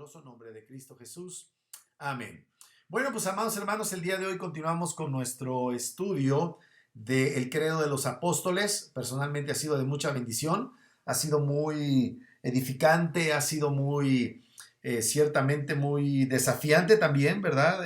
poderoso nombre de Cristo Jesús. Amén. Bueno, pues amados hermanos, el día de hoy continuamos con nuestro estudio del Credo de los Apóstoles. Personalmente ha sido de mucha bendición, ha sido muy edificante, ha sido muy, ciertamente muy desafiante también, ¿verdad?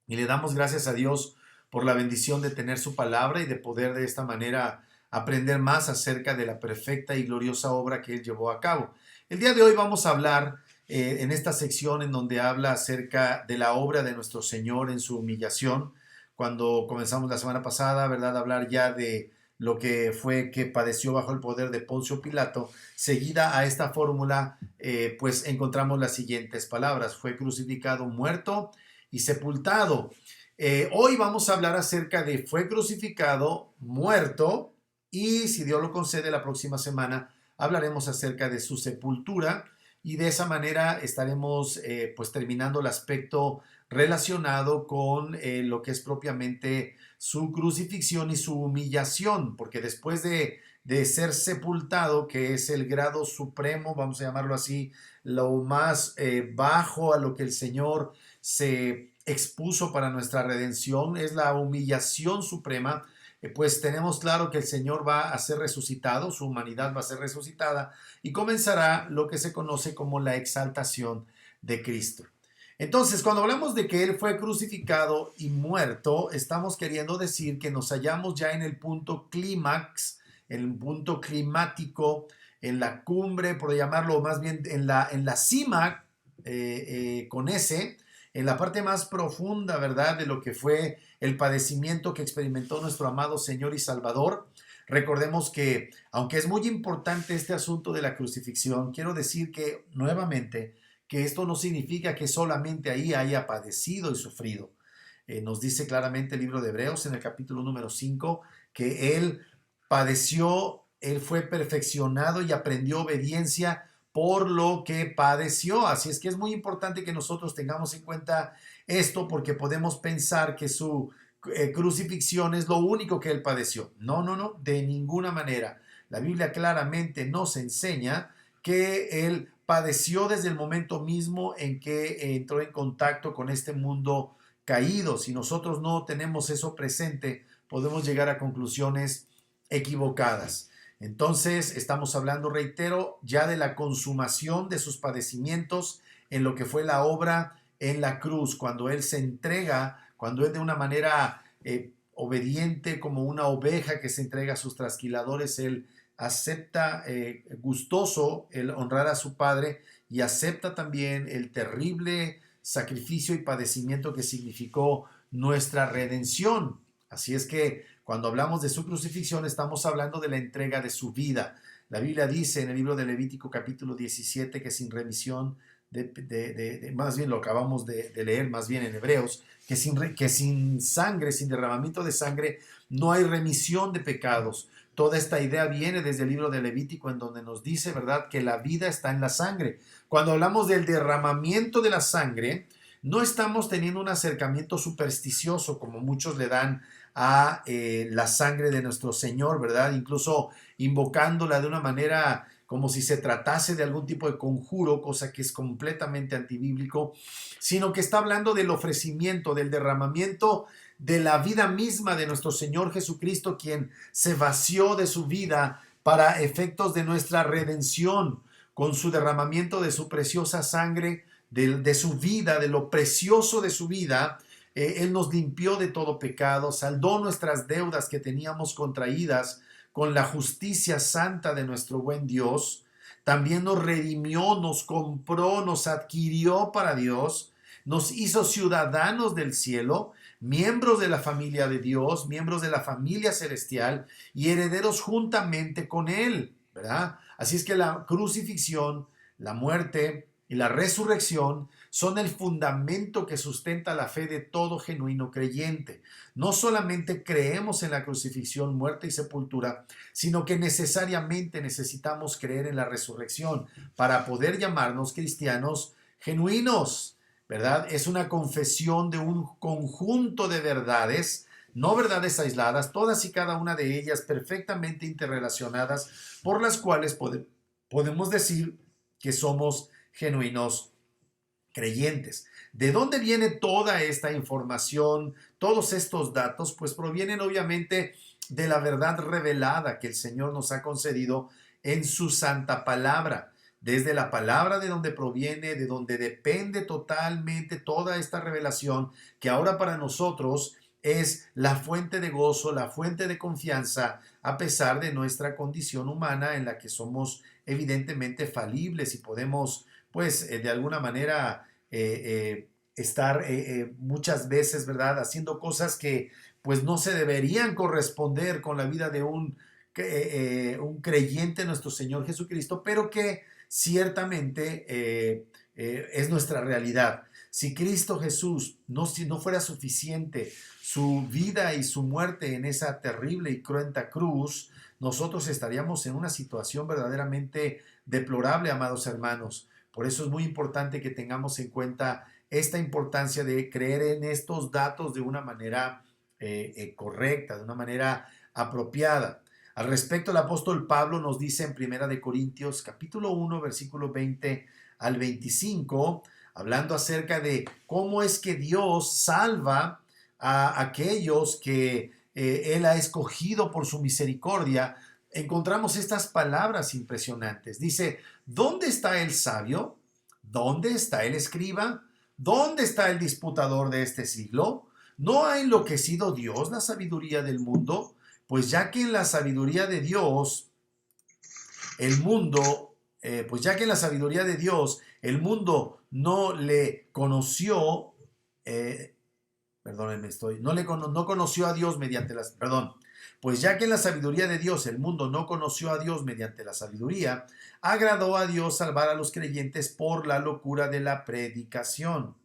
Y le damos gracias a Dios por la bendición de tener su palabra y de poder de esta manera aprender más acerca de la perfecta y gloriosa obra que Él llevó a cabo. El día de hoy vamos a hablar en esta sección en donde habla acerca de la obra de nuestro Señor en su humillación. Cuando comenzamos la semana pasada, ¿verdad? A hablar ya de lo que fue que padeció bajo el poder de Poncio Pilato. Seguida a esta fórmula, pues encontramos las siguientes palabras: fue crucificado, muerto y sepultado. Hoy vamos a hablar acerca de fue crucificado, muerto, y si Dios lo concede, la próxima semana hablaremos acerca de su sepultura, y de esa manera estaremos pues terminando el aspecto relacionado con lo que es propiamente su crucifixión y su humillación, porque después de ser sepultado, que es el grado supremo, vamos a llamarlo así, lo más bajo a lo que el Señor se expuso para nuestra redención, es la humillación suprema. Pues tenemos claro que el Señor va a ser resucitado, su humanidad va a ser resucitada y comenzará lo que se conoce como la exaltación de Cristo. Entonces, cuando hablamos de que Él fue crucificado y muerto, estamos queriendo decir que nos hallamos ya en el punto clímax, en el punto climático, en la cumbre, por llamarlo más bien en la cima, con S, en la parte más profunda, ¿verdad?, de lo que fue el padecimiento que experimentó nuestro amado Señor y Salvador. Recordemos que, aunque es muy importante este asunto de la crucifixión, quiero decir que, nuevamente, que esto no significa que solamente ahí haya padecido y sufrido. Nos dice claramente el libro de Hebreos en el capítulo número 5 que Él padeció, Él fue perfeccionado y aprendió obediencia por lo que padeció. Así es que es muy importante que nosotros tengamos en cuenta esto, porque podemos pensar que su crucifixión es lo único que Él padeció. No, no, no, de ninguna manera. La Biblia claramente nos enseña que Él padeció desde el momento mismo en que entró en contacto con este mundo caído. Si nosotros no tenemos eso presente, podemos llegar a conclusiones equivocadas. Entonces, estamos hablando, reitero, ya de la consumación de sus padecimientos en lo que fue la obra en la cruz, cuando Él se entrega, cuando Él de una manera obediente, como una oveja que se entrega a sus trasquiladores, Él acepta gustoso el honrar a su Padre, y acepta también el terrible sacrificio y padecimiento que significó nuestra redención. Así es que cuando hablamos de su crucifixión, estamos hablando de la entrega de su vida. La Biblia dice en el libro de Levítico capítulo 17 que sin remisión, más bien lo acabamos de leer, más bien en Hebreos, que sin sangre, sin derramamiento de sangre, no hay remisión de pecados. Toda esta idea viene desde el libro de Levítico, en donde nos dice, ¿verdad?, que la vida está en la sangre. Cuando hablamos del derramamiento de la sangre, no estamos teniendo un acercamiento supersticioso como muchos le dan a la sangre de nuestro Señor, ¿verdad? Incluso invocándola de una manera como si se tratase de algún tipo de conjuro, cosa que es completamente antibíblico, sino que está hablando del ofrecimiento, del derramamiento de la vida misma de nuestro Señor Jesucristo, quien se vació de su vida para efectos de nuestra redención, con su derramamiento de su preciosa sangre, de su vida, de lo precioso de su vida. Él nos limpió de todo pecado, saldó nuestras deudas que teníamos contraídas con la justicia santa de nuestro buen Dios. También nos redimió, nos compró, nos adquirió para Dios, nos hizo ciudadanos del cielo, miembros de la familia de Dios, miembros de la familia celestial y herederos juntamente con Él, ¿verdad? Así es que la crucifixión, la muerte y la resurrección son el fundamento que sustenta la fe de todo genuino creyente. No solamente creemos en la crucifixión, muerte y sepultura, sino que necesariamente necesitamos creer en la resurrección para poder llamarnos cristianos genuinos, ¿verdad? Es una confesión de un conjunto de verdades, no verdades aisladas, todas y cada una de ellas perfectamente interrelacionadas, por las cuales podemos decir que somos genuinos creyentes. ¿De dónde viene toda esta información, todos estos datos? Pues provienen obviamente de la verdad revelada que el Señor nos ha concedido en su santa palabra. Desde la palabra de donde proviene, de donde depende totalmente toda esta revelación, que ahora para nosotros es la fuente de gozo, la fuente de confianza, a pesar de nuestra condición humana en la que somos evidentemente falibles y podemos, pues, de alguna manera estar muchas veces, ¿verdad?, haciendo cosas que pues no se deberían corresponder con la vida de un creyente en nuestro Señor Jesucristo, pero que ciertamente es nuestra realidad. Si Cristo Jesús si no fuera suficiente su vida y su muerte en esa terrible y cruenta cruz, nosotros estaríamos en una situación verdaderamente deplorable, amados hermanos. Por eso es muy importante que tengamos en cuenta esta importancia de creer en estos datos de una manera correcta, de una manera apropiada. Al respecto, el apóstol Pablo nos dice en Primera de Corintios, capítulo 1, versículo 20 al 25, hablando acerca de cómo es que Dios salva a aquellos que Él ha escogido por su misericordia. Encontramos estas palabras impresionantes. Dice, ¿dónde está el sabio? ¿Dónde está el escriba? ¿Dónde está el disputador de este siglo? ¿No ha enloquecido Dios la sabiduría del mundo? Pues ya que en la sabiduría de Dios, el mundo, el mundo no le conoció, no conoció a Dios mediante las, perdón, pues ya que en la sabiduría de Dios el mundo no conoció a Dios mediante la sabiduría, agradó a Dios salvar a los creyentes por la locura de la predicación.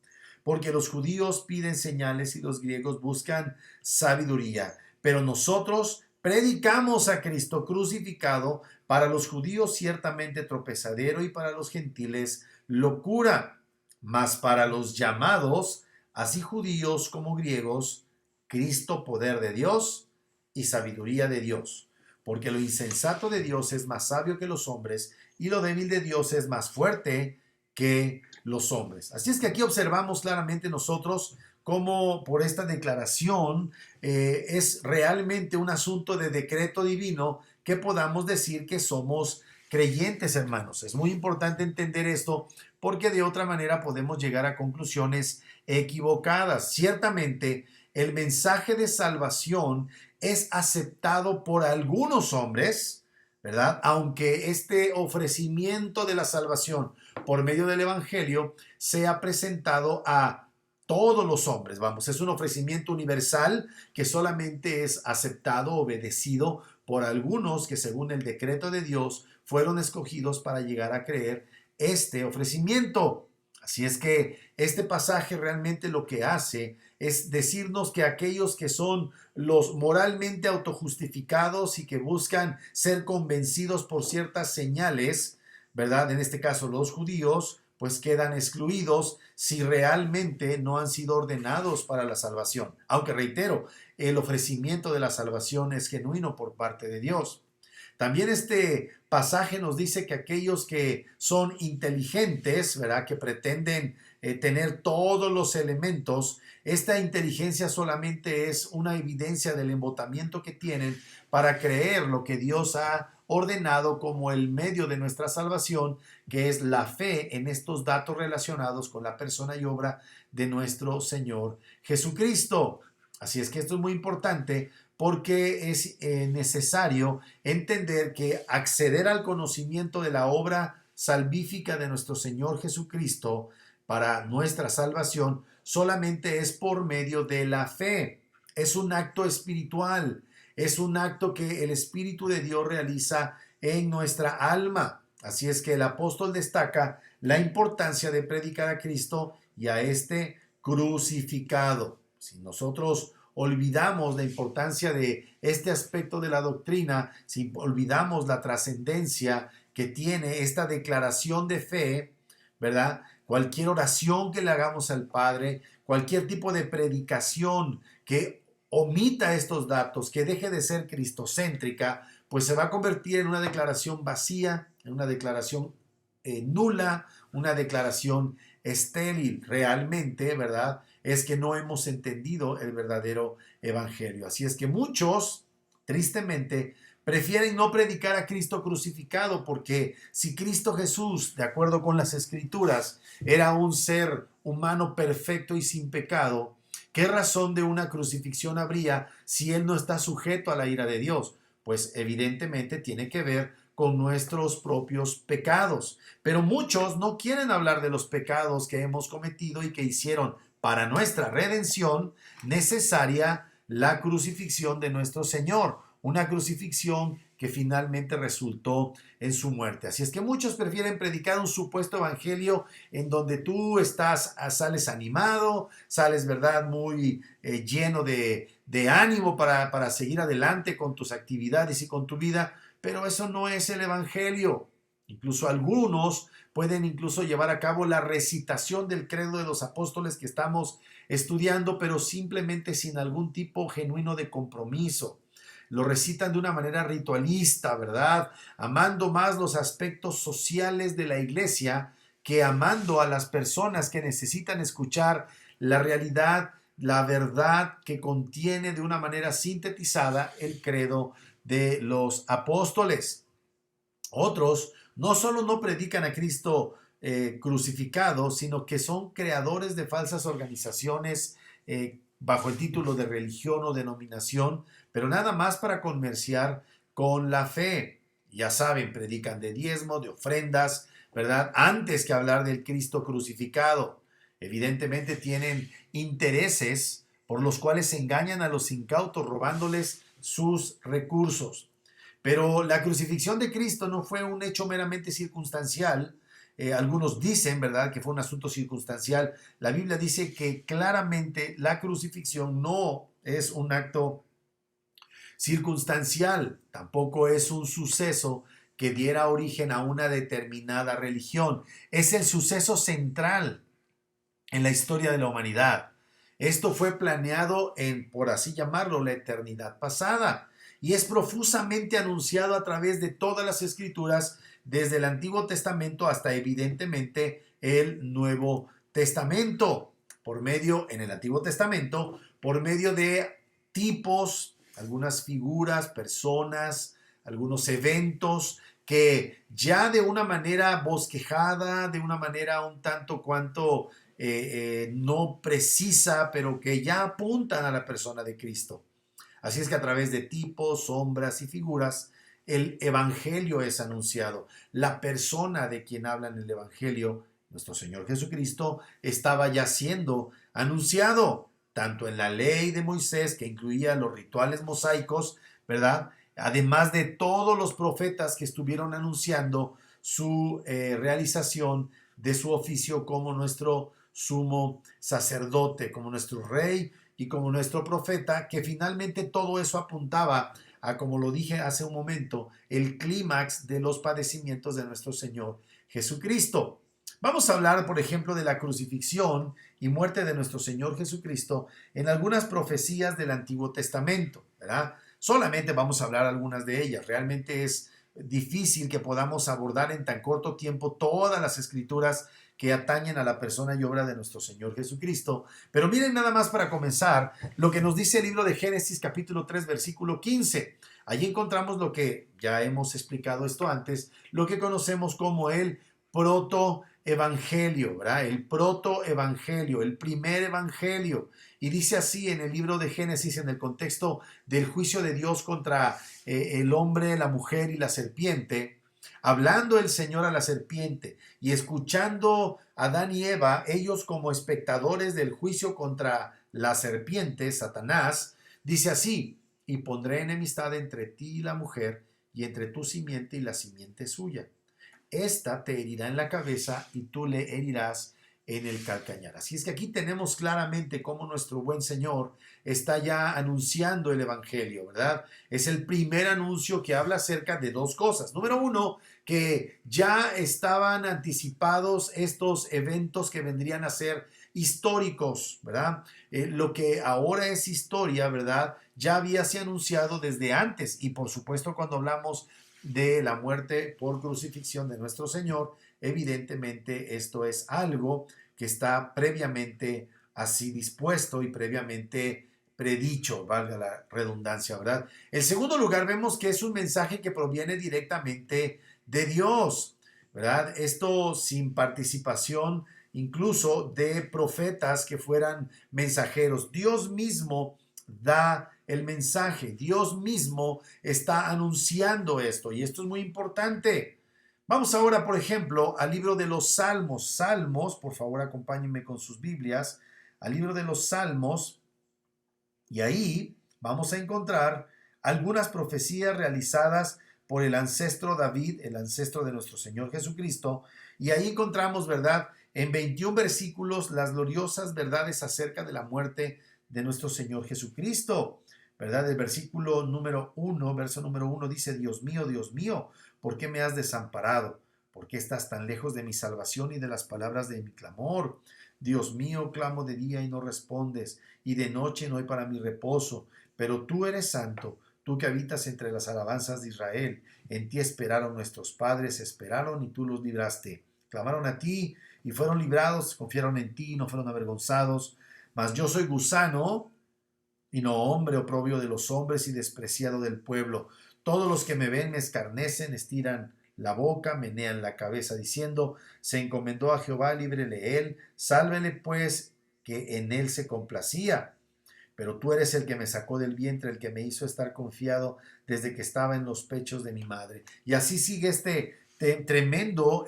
Porque los judíos piden señales y los griegos buscan sabiduría. Pero nosotros predicamos a Cristo crucificado, para los judíos ciertamente tropezadero y para los gentiles locura, mas para los llamados, así judíos como griegos, Cristo poder de Dios y sabiduría de Dios. Porque lo insensato de Dios es más sabio que los hombres y lo débil de Dios es más fuerte que los hombres. Así es que aquí observamos claramente nosotros cómo por esta declaración es realmente un asunto de decreto divino que podamos decir que somos creyentes, hermanos. Es muy importante entender esto porque de otra manera podemos llegar a conclusiones equivocadas. Ciertamente, el mensaje de salvación es aceptado por algunos hombres, ¿verdad? Aunque este ofrecimiento de la salvación por medio del Evangelio sea presentado a todos los hombres, vamos, es un ofrecimiento universal que solamente es aceptado, obedecido por algunos que según el decreto de Dios fueron escogidos para llegar a creer este ofrecimiento. Así es que este pasaje realmente lo que hace es decirnos que aquellos que son los moralmente autojustificados y que buscan ser convencidos por ciertas señales, ¿verdad? En este caso los judíos, pues quedan excluidos si realmente no han sido ordenados para la salvación. Aunque reitero, el ofrecimiento de la salvación es genuino por parte de Dios. También este pasaje nos dice que aquellos que son inteligentes, ¿verdad?, que pretenden tener todos los elementos, esta inteligencia solamente es una evidencia del embotamiento que tienen para creer lo que Dios ha ordenado como el medio de nuestra salvación, que es la fe en estos datos relacionados con la persona y obra de nuestro Señor Jesucristo. Así es que esto es muy importante porque es necesario entender que acceder al conocimiento de la obra salvífica de nuestro Señor Jesucristo para nuestra salvación solamente es por medio de la fe. Es un acto espiritual, es un acto que el Espíritu de Dios realiza en nuestra alma. Así es que el apóstol destaca la importancia de predicar a Cristo y a este crucificado. Si nosotros olvidamos la importancia de este aspecto de la doctrina, si olvidamos la trascendencia que tiene esta declaración de fe, ¿verdad? Cualquier oración que le hagamos al Padre, cualquier tipo de predicación que omita estos datos, que deje de ser cristocéntrica, pues se va a convertir en una declaración vacía, en una declaración nula, una declaración estéril realmente, ¿verdad? Es que no hemos entendido el verdadero evangelio. Así es que muchos, tristemente, prefieren no predicar a Cristo crucificado, porque si Cristo Jesús, de acuerdo con las Escrituras, era un ser humano perfecto y sin pecado, ¿qué razón de una crucifixión habría si Él no está sujeto a la ira de Dios? Pues evidentemente tiene que ver con nuestros propios pecados. Pero muchos no quieren hablar de los pecados que hemos cometido y que hicieron para nuestra redención necesaria la crucifixión de nuestro Señor, una crucifixión que finalmente resultó en su muerte. Así es que muchos prefieren predicar un supuesto evangelio en donde tú sales animado, sales, ¿verdad?, muy lleno de ánimo para seguir adelante con tus actividades y con tu vida, pero eso no es el evangelio. Incluso algunos pueden incluso llevar a cabo la recitación del credo de los apóstoles que estamos estudiando, pero simplemente sin algún tipo genuino de compromiso. Lo recitan de una manera ritualista, ¿verdad? Amando más los aspectos sociales de la iglesia que amando a las personas que necesitan escuchar la realidad, la verdad que contiene de una manera sintetizada el credo de los apóstoles. Otros no solo no predican a Cristo crucificado, sino que son creadores de falsas organizaciones bajo el título de religión o denominación, pero nada más para comerciar con la fe. Ya saben, predican de diezmo, de ofrendas, ¿verdad? Antes que hablar del Cristo crucificado. Evidentemente tienen intereses por los cuales engañan a los incautos, robándoles sus recursos. Pero la crucifixión de Cristo no fue un hecho meramente circunstancial. Algunos dicen, ¿verdad?, que fue un asunto circunstancial. La Biblia dice que claramente la crucifixión no es un acto circunstancial, tampoco es un suceso que diera origen a una determinada religión. Es el suceso central en la historia de la humanidad. Esto fue planeado en, por así llamarlo, la eternidad pasada y es profusamente anunciado a través de todas las escrituras, desde el Antiguo Testamento hasta evidentemente el Nuevo Testamento, por medio, en el Antiguo Testamento, por medio de tipos, algunas figuras, personas, algunos eventos que ya de una manera bosquejada, de una manera un tanto cuanto no precisa, pero que ya apuntan a la persona de Cristo. Así es que a través de tipos, sombras y figuras, el Evangelio es anunciado. La persona de quien habla en el Evangelio, nuestro Señor Jesucristo, estaba ya siendo anunciado, tanto en la ley de Moisés, que incluía los rituales mosaicos, ¿verdad? Además de todos los profetas que estuvieron anunciando su realización de su oficio como nuestro sumo sacerdote, como nuestro rey y como nuestro profeta, que finalmente todo eso apuntaba a, como lo dije hace un momento, el clímax de los padecimientos de nuestro Señor Jesucristo. Vamos a hablar, por ejemplo, de la crucifixión y muerte de nuestro Señor Jesucristo en algunas profecías del Antiguo Testamento, ¿verdad? Solamente vamos a hablar algunas de ellas. Realmente es difícil que podamos abordar en tan corto tiempo todas las escrituras que atañen a la persona y obra de nuestro Señor Jesucristo. Pero miren nada más para comenzar lo que nos dice el libro de Génesis capítulo 3 versículo 15. Allí encontramos lo que ya hemos explicado esto antes, lo que conocemos como el protoevangelio, ¿verdad? El protoevangelio, el primer evangelio. Y dice así en el libro de Génesis, en el contexto del juicio de Dios contra el hombre, la mujer y la serpiente. Hablando el Señor a la serpiente y escuchando a Adán y Eva, ellos como espectadores del juicio contra la serpiente, Satanás, dice así: y pondré enemistad entre ti y la mujer, y entre tu simiente y la simiente suya. Esta te herirá en la cabeza y tú le herirás en el calcañar. Así es que aquí tenemos claramente cómo nuestro buen Señor está ya anunciando el Evangelio, ¿verdad? Es el primer anuncio que habla acerca de dos cosas. Número uno, que ya estaban anticipados estos eventos que vendrían a ser históricos, ¿verdad? Lo que ahora es historia, ¿verdad? Ya había sido anunciado desde antes y por supuesto cuando hablamos de la muerte por crucifixión de nuestro Señor, evidentemente esto es algo que está previamente así dispuesto y previamente predicho, valga la redundancia, ¿verdad? En segundo lugar, vemos que es un mensaje que proviene directamente de Dios, ¿verdad? Esto sin participación incluso de profetas que fueran mensajeros. Dios mismo da el mensaje, Dios mismo está anunciando esto y esto es muy importante. Vamos ahora, por ejemplo, al libro de los Salmos. Salmos, por favor, acompáñenme con sus Biblias, al libro de los Salmos, y ahí vamos a encontrar algunas profecías realizadas por el ancestro David, el ancestro de nuestro Señor Jesucristo, y ahí encontramos, ¿verdad?, en 21 versículos las gloriosas verdades acerca de la muerte de nuestro Señor Jesucristo, ¿verdad? El versículo número 1, verso número 1 dice: Dios mío, ¿por qué me has desamparado? ¿Por qué estás tan lejos de mi salvación y de las palabras de mi clamor? Dios mío, clamo de día y no respondes, y de noche no hay para mi reposo. Pero tú eres santo, tú que habitas entre las alabanzas de Israel. En ti esperaron nuestros padres, esperaron y tú los libraste. Clamaron a ti y fueron librados, confiaron en ti y no fueron avergonzados. Mas yo soy gusano y no hombre, oprobio de los hombres y despreciado del pueblo. Todos los que me ven me escarnecen, estiran la boca, menean la cabeza, diciendo: se encomendó a Jehová, líbrele él, sálvele pues, que en él se complacía. Pero tú eres el que me sacó del vientre, el que me hizo estar confiado desde que estaba en los pechos de mi madre. Y así sigue este tremendo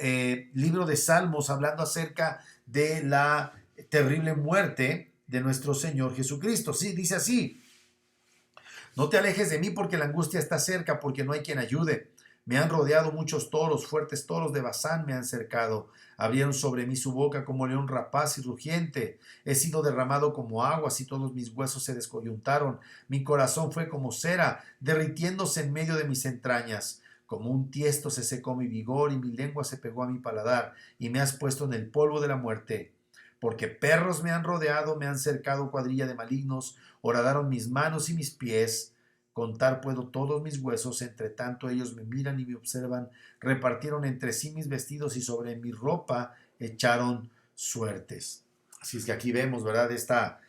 libro de Salmos, hablando acerca de la terrible muerte de nuestro Señor Jesucristo. Sí, dice así: no te alejes de mí porque la angustia está cerca, porque no hay quien ayude. Me han rodeado muchos toros, fuertes toros de Basán me han cercado. Abrieron sobre mí su boca como león rapaz y rugiente. He sido derramado como aguas y todos mis huesos se descoyuntaron. Mi corazón fue como cera, derritiéndose en medio de mis entrañas. Como un tiesto se secó mi vigor y mi lengua se pegó a mi paladar, y me has puesto en el polvo de la muerte. Porque perros me han rodeado, me han cercado cuadrilla de malignos, horadaron mis manos y mis pies. Contar puedo todos mis huesos, entre tanto ellos me miran y me observan. Repartieron entre sí mis vestidos y sobre mi ropa echaron suertes. Así es que aquí vemos, ¿verdad?, esta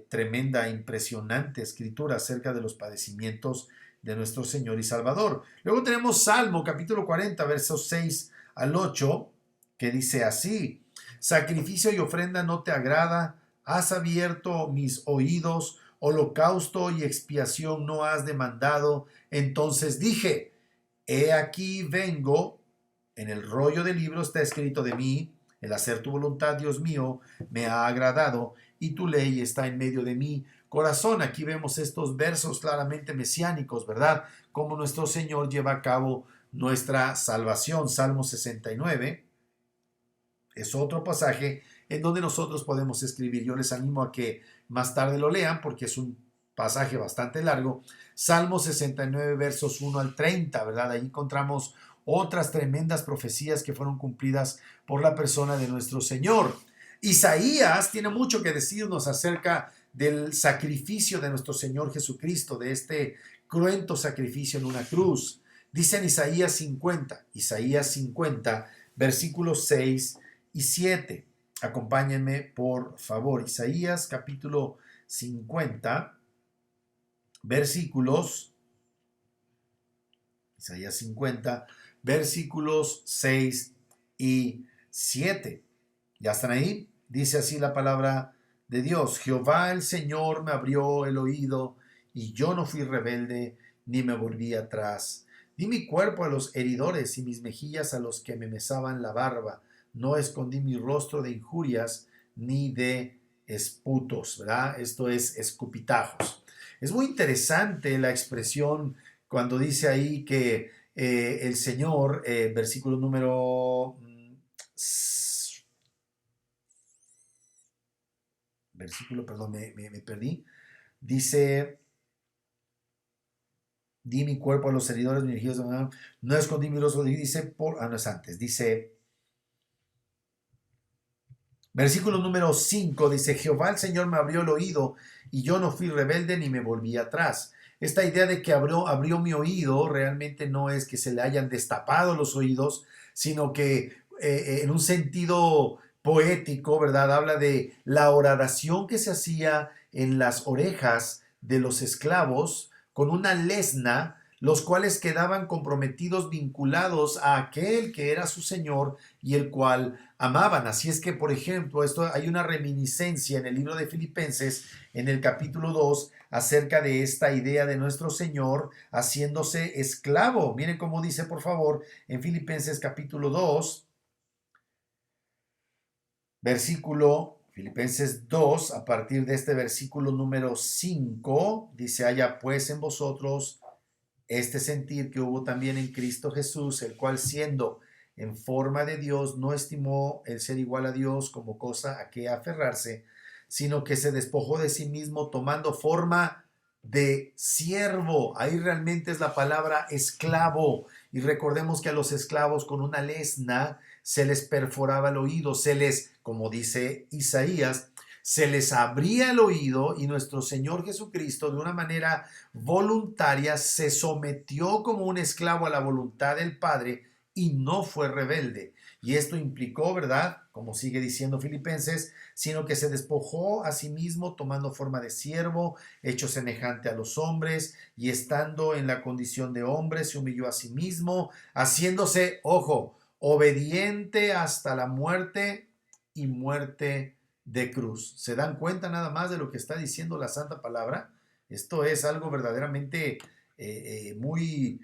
tremenda, impresionante escritura acerca de los padecimientos de nuestro Señor y Salvador. Luego tenemos Salmo capítulo 40, versos 6 al 8, que dice así: sacrificio y ofrenda no te agrada, has abierto mis oídos, holocausto y expiación no has demandado. Entonces dije: he aquí vengo. En el rollo del libro está escrito de mí: el hacer tu voluntad, Dios mío, me ha agradado, y tu ley está en medio de mi corazón. Aquí vemos estos versos claramente mesiánicos, ¿verdad? Cómo nuestro Señor lleva a cabo nuestra salvación. Salmo 69 es otro pasaje en donde nosotros podemos escribir. Yo les animo a que más tarde lo lean porque es un pasaje bastante largo. Salmo 69, versos 1 al 30, ¿verdad? Ahí encontramos otras tremendas profecías que fueron cumplidas por la persona de nuestro Señor. Isaías tiene mucho que decirnos acerca del sacrificio de nuestro Señor Jesucristo, de este cruento sacrificio en una cruz. Dice en Isaías 50, versículos 6 y 7. Acompáñenme, por favor. Isaías capítulo 50, versículos 6 y 7. ¿Ya están ahí? Dice así la palabra de Dios: Jehová el Señor me abrió el oído, y yo no fui rebelde, ni me volví atrás. Di mi cuerpo a los heridores y mis mejillas a los que me mesaban la barba. No escondí mi rostro de injurias ni de esputos, ¿verdad? Esto es escupitajos. Es muy interesante la expresión cuando dice ahí que el Señor, versículo número perdón, me perdí. Dice: di mi cuerpo a los heridores, mis mejillas, no escondí mi rostro, dice, no es antes, dice, versículo número 5, dice: Jehová el Señor me abrió el oído, y yo no fui rebelde ni me volví atrás. Esta idea de que abrió mi oído realmente no es que se le hayan destapado los oídos, sino que en un sentido poético, ¿verdad? Habla de la horadación que se hacía en las orejas de los esclavos con una lesna, los cuales quedaban comprometidos, vinculados a aquel que era su señor y el cual amaban. Así es que, por ejemplo, esto hay una reminiscencia en el libro de Filipenses, en el capítulo 2, acerca de esta idea de nuestro Señor haciéndose esclavo. Miren cómo dice, por favor, en Filipenses capítulo 2, versículo Filipenses 2, a partir de este versículo número 5, dice: haya pues en vosotros este sentir que hubo también en Cristo Jesús, el cual siendo en forma de Dios, no estimó el ser igual a Dios como cosa a que aferrarse, sino que se despojó de sí mismo tomando forma de siervo. Ahí realmente es la palabra esclavo. Y recordemos que a los esclavos con una lesna se les perforaba el oído, se les, como dice Isaías, se les abría el oído, y nuestro Señor Jesucristo de una manera voluntaria se sometió como un esclavo a la voluntad del Padre y no fue rebelde. Y esto implicó, ¿verdad? Como sigue diciendo Filipenses, sino que se despojó a sí mismo tomando forma de siervo, hecho semejante a los hombres, y estando en la condición de hombre, se humilló a sí mismo, haciéndose, ojo, obediente hasta la muerte y muerte de cruz. ¿Se dan cuenta nada más de lo que está diciendo la Santa Palabra? Esto es algo verdaderamente muy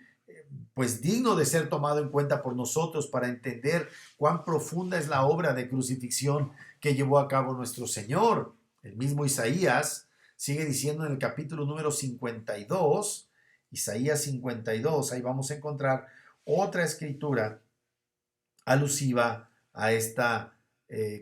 pues digno de ser tomado en cuenta por nosotros para entender cuán profunda es la obra de crucifixión que llevó a cabo nuestro Señor. El mismo Isaías sigue diciendo en el capítulo número 52, Isaías 52, ahí vamos a encontrar otra escritura alusiva a esta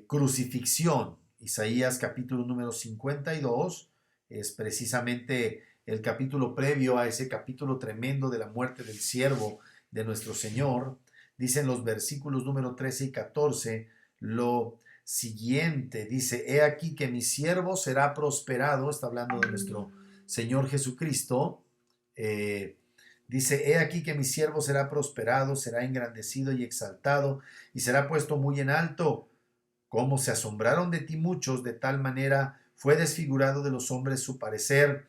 crucifixión. Isaías capítulo número 52 es precisamente el capítulo previo a ese capítulo tremendo de la muerte del siervo de nuestro Señor. Dicen los versículos número 13 y 14 lo siguiente. Dice: he aquí que mi siervo será prosperado. Está hablando de nuestro Señor Jesucristo. Dice: he aquí que mi siervo será prosperado, será engrandecido y exaltado, y será puesto muy en alto. Como se asombraron de ti muchos, de tal manera fue desfigurado de los hombres su parecer,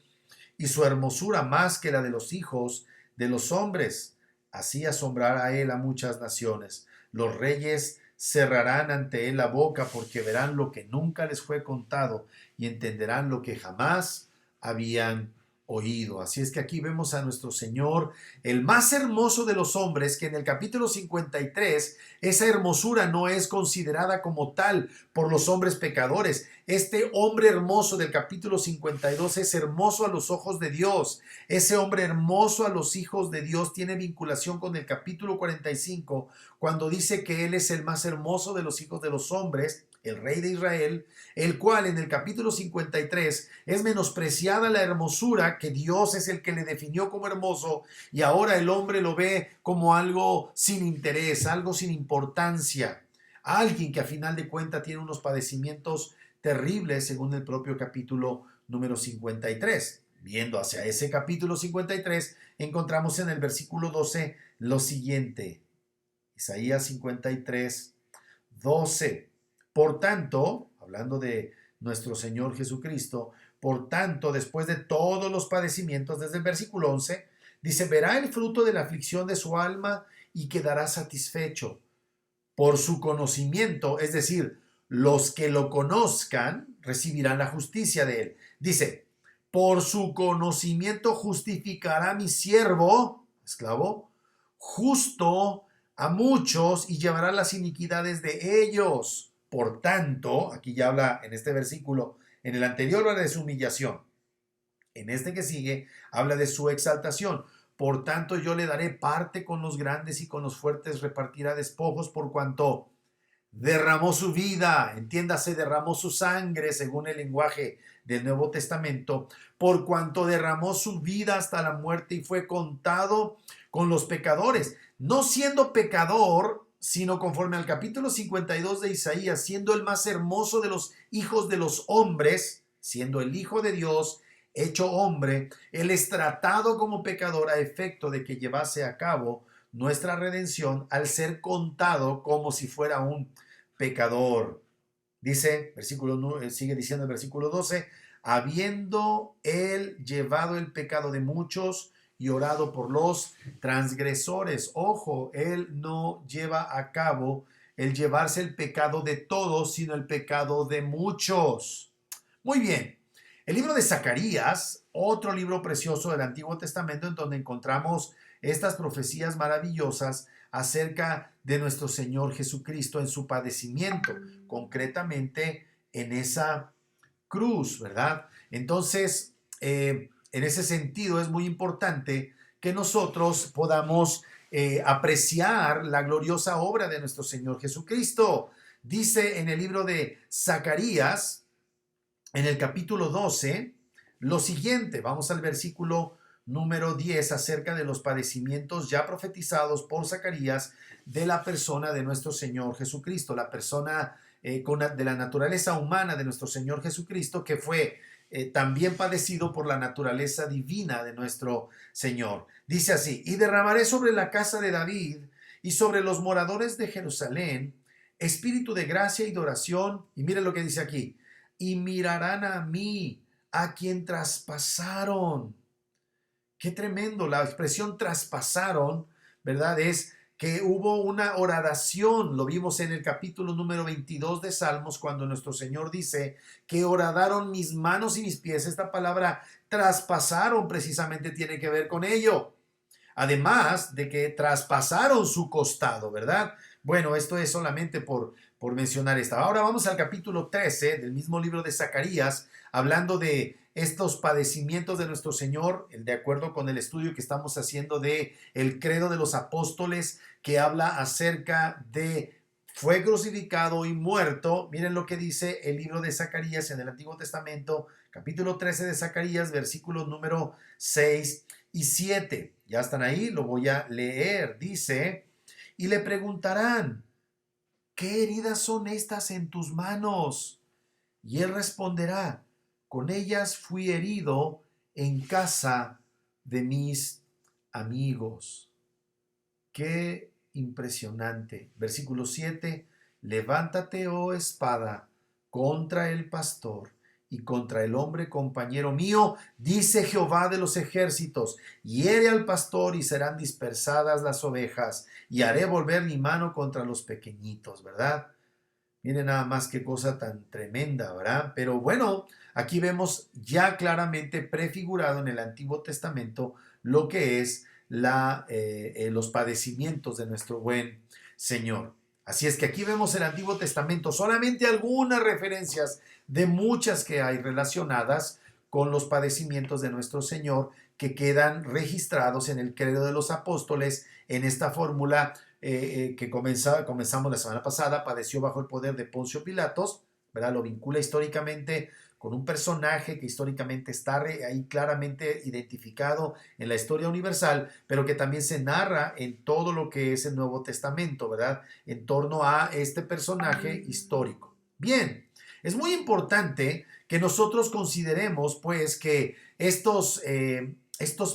y su hermosura más que la de los hijos de los hombres. Así asombrará a él a muchas naciones. Los reyes cerrarán ante él la boca, porque verán lo que nunca les fue contado, y entenderán lo que jamás habían oído. Así es que aquí vemos a nuestro Señor, el más hermoso de los hombres, que en el capítulo 53 esa hermosura no es considerada como tal por los hombres pecadores. Este hombre hermoso del capítulo 52 es hermoso a los ojos de Dios. Ese hombre hermoso a los hijos de Dios tiene vinculación con el capítulo 45, cuando dice que Él es el más hermoso de los hijos de los hombres, el rey de Israel, el cual en el capítulo 53 es menospreciada la hermosura, que Dios es el que le definió como hermoso, y ahora el hombre lo ve como algo sin interés, algo sin importancia, alguien que a final de cuentas tiene unos padecimientos terribles según el propio capítulo número 53. Viendo hacia ese capítulo 53, encontramos en el versículo 12 lo siguiente. Isaías 53, 12. Por tanto, hablando de nuestro Señor Jesucristo, por tanto, después de todos los padecimientos, desde el versículo 11, dice: verá el fruto de la aflicción de su alma y quedará satisfecho. Por su conocimiento, es decir, los que lo conozcan recibirán la justicia de él. Dice: por su conocimiento justificará mi siervo, esclavo, justo a muchos, y llevará las iniquidades de ellos. Por tanto, aquí ya habla en este versículo, en el anterior habla de su humillación, en este que sigue habla de su exaltación. Por tanto, yo le daré parte con los grandes, y con los fuertes repartirá despojos, por cuanto derramó su vida, entiéndase, derramó su sangre según el lenguaje del Nuevo Testamento, por cuanto derramó su vida hasta la muerte y fue contado con los pecadores, no siendo pecador, sino conforme al capítulo 52 de Isaías, siendo el más hermoso de los hijos de los hombres, siendo el Hijo de Dios hecho hombre, él es tratado como pecador a efecto de que llevase a cabo nuestra redención, al ser contado como si fuera un pecador. Dice, sigue diciendo el versículo 12, habiendo él llevado el pecado de muchos y orado por los transgresores. Ojo, él no lleva a cabo el llevarse el pecado de todos, sino el pecado de muchos. Muy bien. El libro de Zacarías, otro libro precioso del Antiguo Testamento en donde encontramos estas profecías maravillosas acerca de nuestro Señor Jesucristo en su padecimiento, concretamente en esa cruz, ¿verdad? Entonces, en ese sentido es muy importante que nosotros podamos apreciar la gloriosa obra de nuestro Señor Jesucristo. Dice en el libro de Zacarías, en el capítulo 12, lo siguiente, vamos al versículo número 10 acerca de los padecimientos ya profetizados por Zacarías de la persona de nuestro Señor Jesucristo, la persona de la naturaleza humana de nuestro Señor Jesucristo, que fue también padecido por la naturaleza divina de nuestro Señor. Dice así, y derramaré sobre la casa de David y sobre los moradores de Jerusalén espíritu de gracia y de oración, y mire lo que dice aquí, y mirarán a mí, a quien traspasaron. Qué tremendo, la expresión traspasaron, ¿verdad? Es que hubo una horadación, lo vimos en el capítulo número 22 de Salmos, cuando nuestro Señor dice que horadaron mis manos y mis pies. Esta palabra traspasaron precisamente tiene que ver con ello. Además de que traspasaron su costado, ¿verdad? Bueno, esto es solamente por mencionar esta. Ahora vamos al capítulo 13 del mismo libro de Zacarías, hablando de estos padecimientos de nuestro Señor, de acuerdo con el estudio que estamos haciendo de el credo de los apóstoles, que habla acerca de fue crucificado y muerto. Miren lo que dice el libro de Zacarías en el Antiguo Testamento, capítulo 13 de Zacarías, versículos número 6 y 7. Ya están ahí, lo voy a leer. Dice, y le preguntarán, ¿qué heridas son estas en tus manos? Y él responderá, con ellas fui herido en casa de mis amigos. Qué impresionante. Versículo 7, levántate, oh espada, contra el pastor y contra el hombre compañero mío, dice Jehová de los ejércitos, hiere al pastor y serán dispersadas las ovejas, y haré volver mi mano contra los pequeñitos, ¿verdad? Miren nada más qué cosa tan tremenda, ¿verdad? Pero bueno, aquí vemos ya claramente prefigurado en el Antiguo Testamento lo que es los padecimientos de nuestro buen Señor. Así es que aquí vemos el Antiguo Testamento, solamente algunas referencias de muchas que hay relacionadas con los padecimientos de nuestro Señor que quedan registrados en el credo de los apóstoles en esta fórmula que comenzamos la semana pasada. Padeció bajo el poder de Poncio Pilatos, ¿verdad? Lo vincula históricamente con un personaje que históricamente está ahí claramente identificado en la historia universal, pero que también se narra en todo lo que es el Nuevo Testamento, ¿verdad? En torno a este personaje histórico. Bien, es muy importante que nosotros consideremos, pues, que estos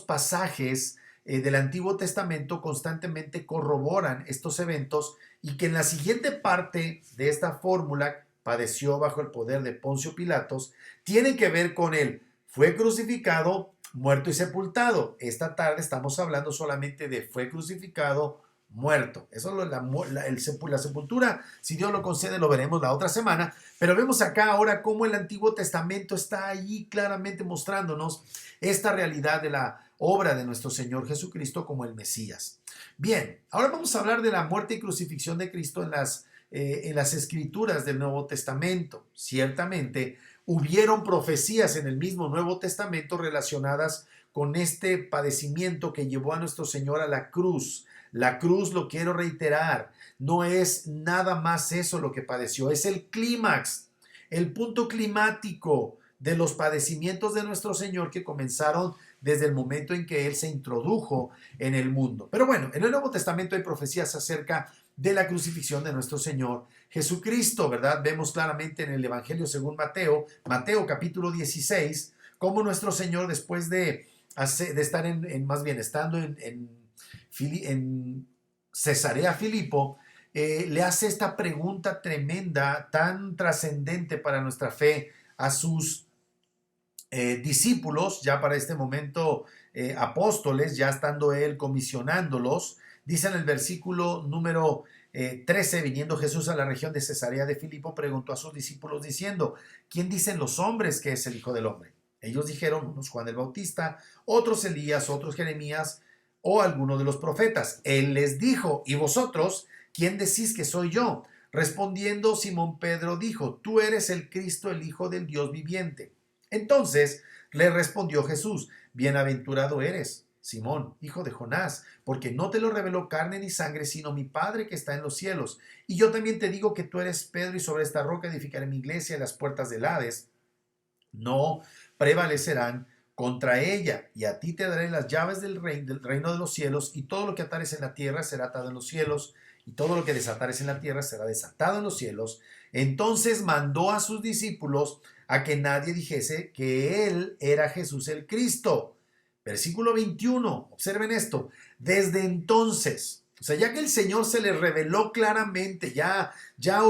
pasajes del Antiguo Testamento constantemente corroboran estos eventos y que en la siguiente parte de esta fórmula, padeció bajo el poder de Poncio Pilatos, tiene que ver con él, fue crucificado, muerto y sepultado. Esta tarde estamos hablando solamente de fue crucificado, muerto. Eso es la sepultura, si Dios lo concede, lo veremos la otra semana, pero vemos acá ahora cómo el Antiguo Testamento está allí claramente mostrándonos esta realidad de la obra de nuestro Señor Jesucristo como el Mesías. Bien, ahora vamos a hablar de la muerte y crucifixión de Cristo en las escrituras del Nuevo Testamento. Ciertamente, hubieron profecías en el mismo Nuevo Testamento relacionadas con este padecimiento que llevó a nuestro Señor a la cruz. La cruz, lo quiero reiterar, no es nada más eso lo que padeció, es el clímax, el punto climático de los padecimientos de nuestro Señor que comenzaron desde el momento en que Él se introdujo en el mundo. Pero bueno, en el Nuevo Testamento hay profecías acerca de la crucifixión de nuestro Señor Jesucristo, ¿verdad? Vemos claramente en el Evangelio según Mateo, Mateo capítulo 16, cómo nuestro Señor después de estar estando en Cesarea Filipo, le hace esta pregunta tremenda, tan trascendente para nuestra fe a sus discípulos, ya para este momento apóstoles, ya estando él comisionándolos. Dice en el versículo número 13, viniendo Jesús a la región de Cesarea de Filipo, preguntó a sus discípulos diciendo, ¿quién dicen los hombres que es el Hijo del Hombre? Ellos dijeron, unos Juan el Bautista, otros Elías, otros Jeremías o alguno de los profetas. Él les dijo, ¿y vosotros quién decís que soy yo? Respondiendo Simón Pedro dijo, tú eres el Cristo, el Hijo del Dios viviente. Entonces le respondió Jesús, bienaventurado eres, Simón, hijo de Jonás, porque no te lo reveló carne ni sangre, sino mi Padre que está en los cielos. Y yo también te digo que tú eres Pedro, y sobre esta roca edificaré mi iglesia, y las puertas del Hades no prevalecerán contra ella. Y a ti te daré las llaves del reino de los cielos, y todo lo que atares en la tierra será atado en los cielos, y todo lo que desatares en la tierra será desatado en los cielos. Entonces mandó a sus discípulos a que nadie dijese que él era Jesús el Cristo. Versículo 21, observen esto, desde entonces, o sea, ya que el Señor se le reveló claramente, ya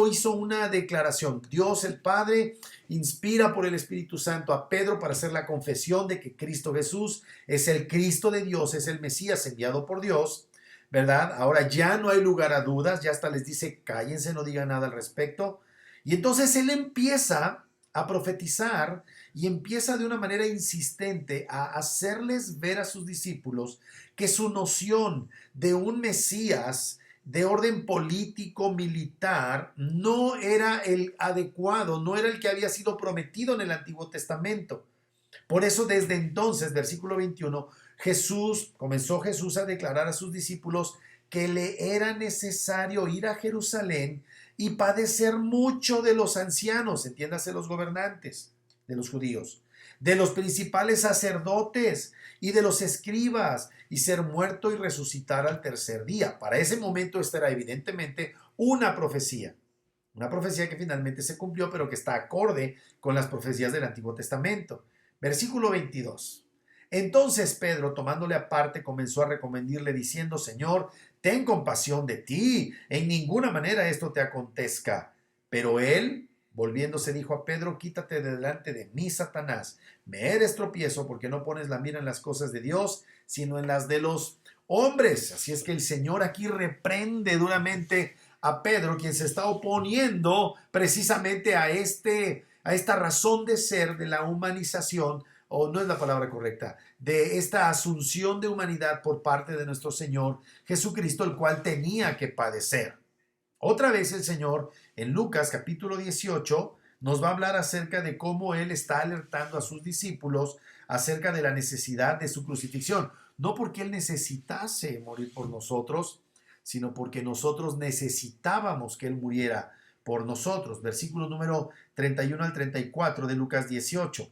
hizo una declaración, Dios el Padre inspira por el Espíritu Santo a Pedro para hacer la confesión de que Cristo Jesús es el Cristo de Dios, es el Mesías enviado por Dios, ¿verdad? Ahora ya no hay lugar a dudas, ya hasta les dice, cállense, no digan nada al respecto. Y entonces él empieza a profetizar y empieza de una manera insistente a hacerles ver a sus discípulos que su noción de un Mesías de orden político, militar, no era el adecuado, no era el que había sido prometido en el Antiguo Testamento. Por eso desde entonces, versículo 21, comenzó Jesús a declarar a sus discípulos que le era necesario ir a Jerusalén y padecer mucho de los ancianos, entiéndase los gobernantes de los judíos, de los principales sacerdotes y de los escribas, y ser muerto y resucitar al tercer día. Para ese momento esta era evidentemente una profecía que finalmente se cumplió, pero que está acorde con las profecías del Antiguo Testamento. Versículo 22. Entonces Pedro, tomándole aparte, comenzó a recomendarle diciendo, Señor, ten compasión de ti, en ninguna manera esto te acontezca. Pero él, volviéndose, dijo a Pedro, quítate de delante de mí, Satanás, me eres tropiezo porque no pones la mira en las cosas de Dios, sino en las de los hombres. Así es que el Señor aquí reprende duramente a Pedro, quien se está oponiendo precisamente a esta razón de ser de la humanización, o no es la palabra correcta, de esta asunción de humanidad por parte de nuestro Señor Jesucristo, el cual tenía que padecer. Otra vez el Señor en Lucas capítulo 18 nos va a hablar acerca de cómo Él está alertando a sus discípulos acerca de la necesidad de su crucifixión. No porque Él necesitase morir por nosotros, sino porque nosotros necesitábamos que Él muriera por nosotros. Versículo número 31 al 34 de Lucas 18.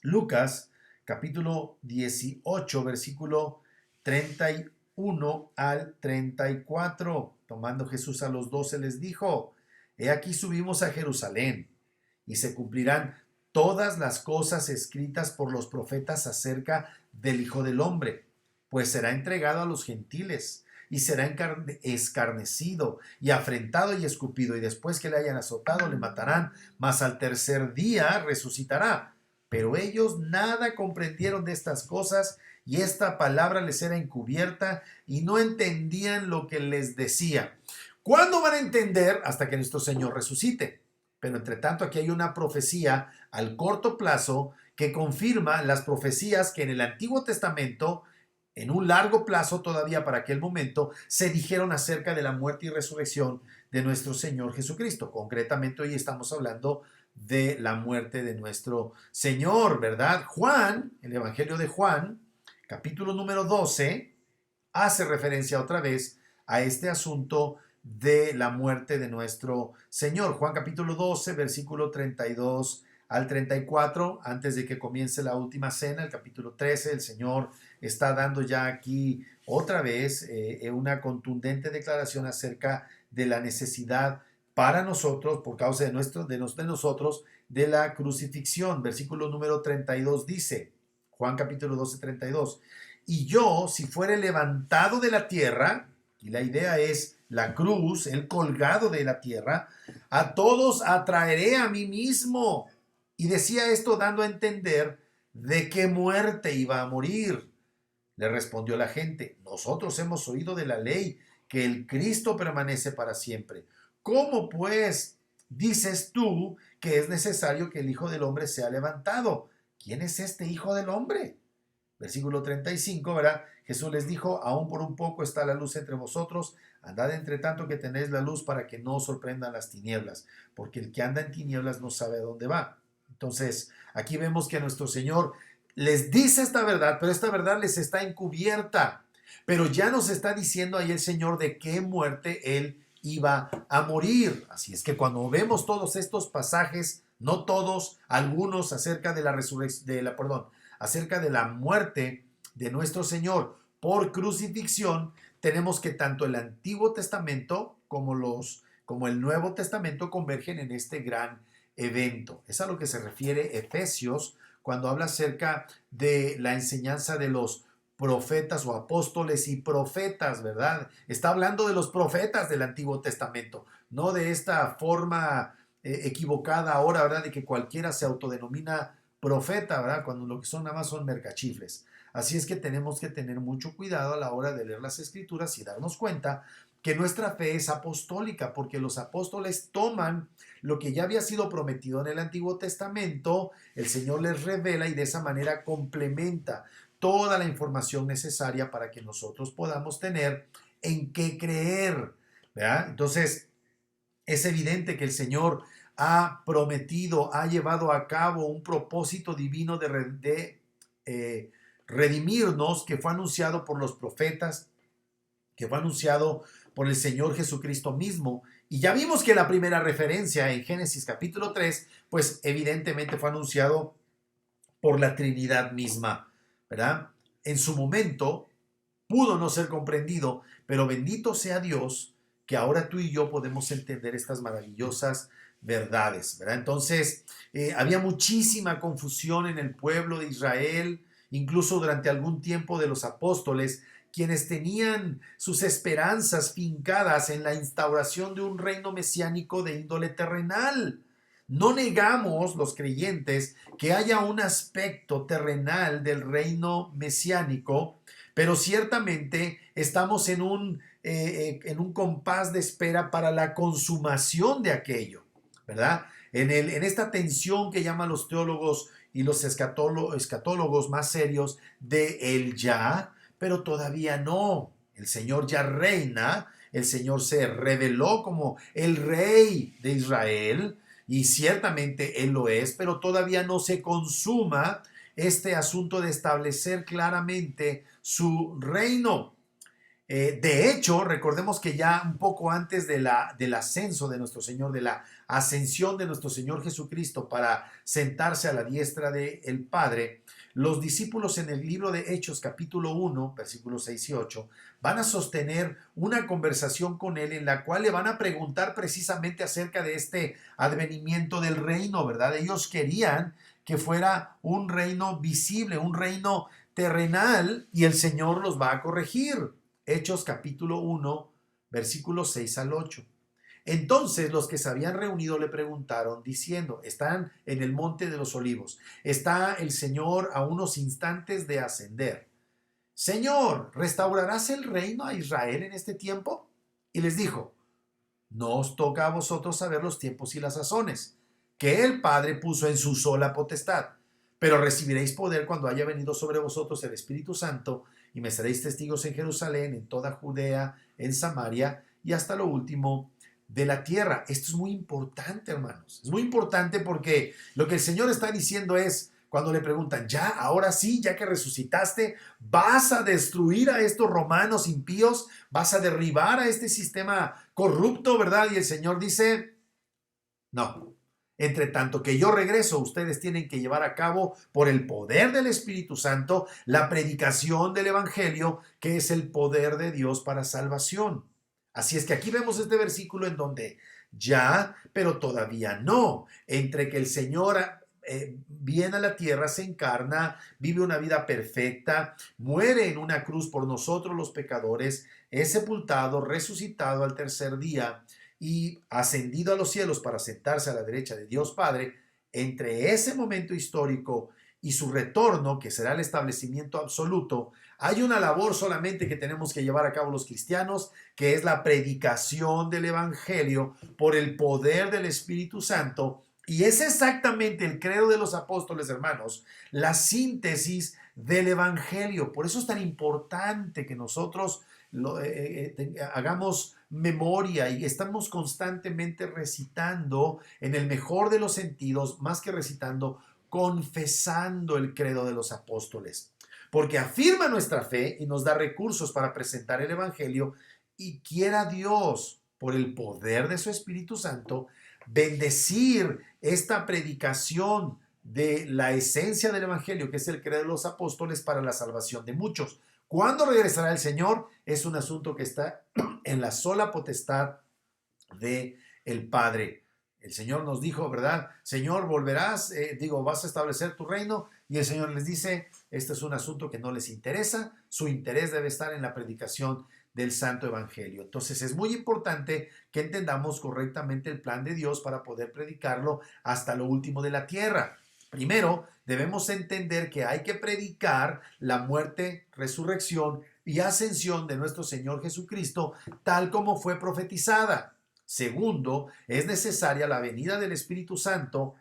Lucas capítulo 18, versículo 31 al 34. Tomando Jesús a los 12 les dijo, he aquí subimos a Jerusalén y se cumplirán todas las cosas escritas por los profetas acerca del Hijo del Hombre, pues será entregado a los gentiles y será escarnecido y afrentado y escupido, y después que le hayan azotado le matarán, mas al tercer día resucitará. Pero ellos nada comprendieron de estas cosas, y esta palabra les era encubierta y no entendían lo que les decía. ¿Cuándo van a entender? Hasta que nuestro Señor resucite. Pero entre tanto aquí hay una profecía al corto plazo que confirma las profecías que en el Antiguo Testamento, en un largo plazo todavía para aquel momento, se dijeron acerca de la muerte y resurrección de nuestro Señor Jesucristo. Concretamente hoy estamos hablando de la muerte de nuestro Señor, ¿verdad? Juan, el Evangelio de Juan, capítulo número 12, hace referencia otra vez a este asunto de la muerte de nuestro Señor. Juan capítulo 12, versículo 32 al 34, antes de que comience la última cena, el capítulo 13, el Señor está dando ya aquí otra vez una contundente declaración acerca de la necesidad para nosotros, por causa de nosotros, de la crucifixión. Versículo número 32 dice, Juan capítulo 12, 32, y yo, si fuere levantado de la tierra, y la idea es la cruz, él colgado de la tierra, a todos atraeré a mí mismo. Y decía esto dando a entender de qué muerte iba a morir. Le respondió la gente, nosotros hemos oído de la ley que el Cristo permanece para siempre. ¿Cómo pues dices tú que es necesario que el Hijo del Hombre sea levantado? ¿Quién es este Hijo del Hombre? Versículo 35, ¿verdad? Jesús les dijo, aún por un poco está la luz entre vosotros, andad entre tanto que tenéis la luz para que no os sorprendan las tinieblas, porque el que anda en tinieblas no sabe a dónde va. Entonces, aquí vemos que nuestro Señor les dice esta verdad, pero esta verdad les está encubierta. Pero ya nos está diciendo ahí el Señor de qué muerte Él iba a morir. Así es que cuando vemos todos estos pasajes, no todos, algunos acerca de la resurrección, acerca de la muerte de nuestro Señor por crucifixión, tenemos que tanto el Antiguo Testamento como el Nuevo Testamento convergen en este gran evento. Es a lo que se refiere Efesios cuando habla acerca de la enseñanza de los profetas o apóstoles y profetas, ¿verdad? Está hablando de los profetas del Antiguo Testamento, no de esta forma equivocada ahora, ¿verdad? De que cualquiera se autodenomina profeta, ¿verdad? Cuando lo que son nada más son mercachifles. Así es que tenemos que tener mucho cuidado a la hora de leer las Escrituras y darnos cuenta que nuestra fe es apostólica, porque los apóstoles toman lo que ya había sido prometido en el Antiguo Testamento, el Señor les revela y de esa manera complementa toda la información necesaria para que nosotros podamos tener en qué creer, ¿verdad? Entonces, es evidente que el Señor ha prometido, ha llevado a cabo un propósito divino de redimirnos que fue anunciado por los profetas, que fue anunciado por el Señor Jesucristo mismo. Y ya vimos que la primera referencia en Génesis capítulo 3, pues evidentemente fue anunciado por la Trinidad misma, ¿verdad? En su momento pudo no ser comprendido, pero bendito sea Dios que ahora tú y yo podemos entender estas maravillosas verdades, ¿verdad? Entonces, había muchísima confusión en el pueblo de Israel, incluso durante algún tiempo de los apóstoles, quienes tenían sus esperanzas fincadas en la instauración de un reino mesiánico de índole terrenal. No negamos los creyentes que haya un aspecto terrenal del reino mesiánico, pero ciertamente estamos en un compás de espera para la consumación de aquello, ¿verdad? En esta tensión que llaman los teólogos y los escatólogos más serios de el ya, pero todavía no. El Señor ya reina, el Señor se reveló como el rey de Israel, y ciertamente Él lo es, pero todavía no se consuma este asunto de establecer claramente su reino. De hecho, recordemos que ya un poco antes del ascenso de nuestro Señor, de la ascensión de nuestro Señor Jesucristo para sentarse a la diestra del Padre, los discípulos en el libro de Hechos capítulo 1, versículos 6 y 8, van a sostener una conversación con Él en la cual le van a preguntar precisamente acerca de este advenimiento del reino, ¿verdad? Ellos querían que fuera un reino visible, un reino terrenal, y el Señor los va a corregir. Hechos capítulo 1, versículos 6 al 8. Entonces los que se habían reunido le preguntaron diciendo, están en el monte de los olivos, está el Señor a unos instantes de ascender. Señor, ¿restaurarás el reino a Israel en este tiempo? Y les dijo, no os toca a vosotros saber los tiempos y las sazones, que el Padre puso en su sola potestad, pero recibiréis poder cuando haya venido sobre vosotros el Espíritu Santo, y me seréis testigos en Jerusalén, en toda Judea, en Samaria y hasta lo último de la tierra. Esto es muy importante, hermanos. Es muy importante porque lo que el Señor está diciendo es, cuando le preguntan, ya, ahora sí, ya que resucitaste, vas a destruir a estos romanos impíos, vas a derribar a este sistema corrupto, ¿verdad? Y el Señor dice, no. Entre tanto que yo regreso, ustedes tienen que llevar a cabo por el poder del Espíritu Santo la predicación del Evangelio, que es el poder de Dios para salvación. Así es que aquí vemos este versículo en donde ya, pero todavía no, entre que el Señor viene a la tierra, se encarna, vive una vida perfecta, muere en una cruz por nosotros los pecadores, es sepultado, resucitado al tercer día y ascendido a los cielos para sentarse a la derecha de Dios Padre. Entre ese momento histórico y su retorno, que será el establecimiento absoluto, hay una labor solamente que tenemos que llevar a cabo los cristianos, que es la predicación del Evangelio por el poder del Espíritu Santo. Y es exactamente el credo de los apóstoles, hermanos, la síntesis del Evangelio. Por eso es tan importante que nosotros hagamos memoria y estamos constantemente recitando, en el mejor de los sentidos, más que recitando, confesando el credo de los apóstoles, porque afirma nuestra fe y nos da recursos para presentar el Evangelio, y quiera Dios, por el poder de su Espíritu Santo, bendecir esta predicación de la esencia del Evangelio, que es el credo de los apóstoles, para la salvación de muchos. ¿Cuándo regresará el Señor? Es un asunto que está en la sola potestad de el Padre. El Señor nos dijo, ¿verdad? Señor, volverás, vas a establecer tu reino. Y el Señor les dice, este es un asunto que no les interesa. Su interés debe estar en la predicación del Santo Evangelio. Entonces es muy importante que entendamos correctamente el plan de Dios para poder predicarlo hasta lo último de la tierra. Primero, debemos entender que hay que predicar la muerte, resurrección y ascensión de nuestro Señor Jesucristo, tal como fue profetizada. Segundo, es necesaria la venida del Espíritu Santo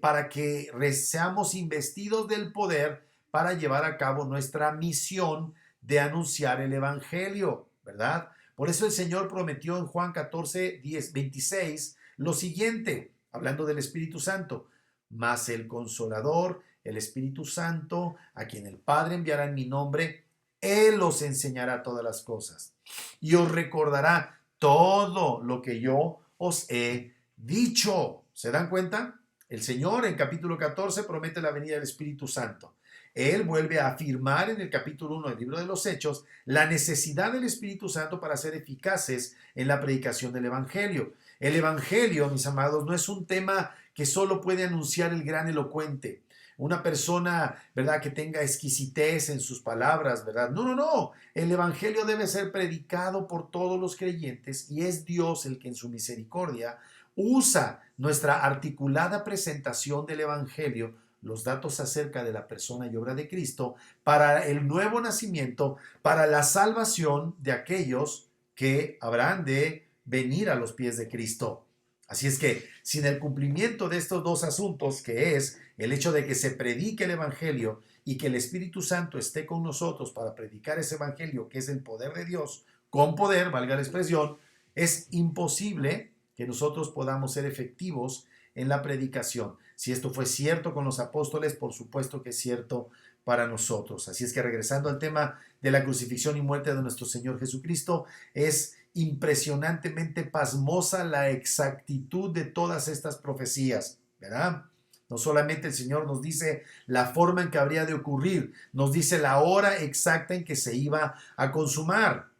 para que seamos investidos del poder para llevar a cabo nuestra misión de anunciar el Evangelio, ¿verdad? Por eso el Señor prometió en Juan 14, 26 lo siguiente, hablando del Espíritu Santo: mas el Consolador, el Espíritu Santo, a quien el Padre enviará en mi nombre, Él os enseñará todas las cosas y os recordará todo lo que yo os he dicho. ¿Se dan cuenta? El Señor en capítulo 14 promete la venida del Espíritu Santo. Él vuelve a afirmar en el capítulo 1 del libro de los Hechos la necesidad del Espíritu Santo para ser eficaces en la predicación del Evangelio. El Evangelio, mis amados, no es un tema que solo puede anunciar el gran elocuente, una persona, ¿verdad?, que tenga exquisitez en sus palabras, ¿verdad? No, no, no. El Evangelio debe ser predicado por todos los creyentes, y es Dios el que en su misericordia usa nuestra articulada presentación del Evangelio, los datos acerca de la persona y obra de Cristo, para el nuevo nacimiento, para la salvación de aquellos que habrán de venir a los pies de Cristo. Así es que, sin el cumplimiento de estos dos asuntos, que es el hecho de que se predique el Evangelio y que el Espíritu Santo esté con nosotros para predicar ese Evangelio, que es el poder de Dios, con poder, valga la expresión, es imposible que nosotros podamos ser efectivos en la predicación. Si esto fue cierto con los apóstoles, por supuesto que es cierto para nosotros. Así es que, regresando al tema de la crucifixión y muerte de nuestro Señor Jesucristo, es impresionantemente pasmosa la exactitud de todas estas profecías, ¿verdad? No solamente el Señor nos dice la forma en que habría de ocurrir, nos dice la hora exacta en que se iba a consumar.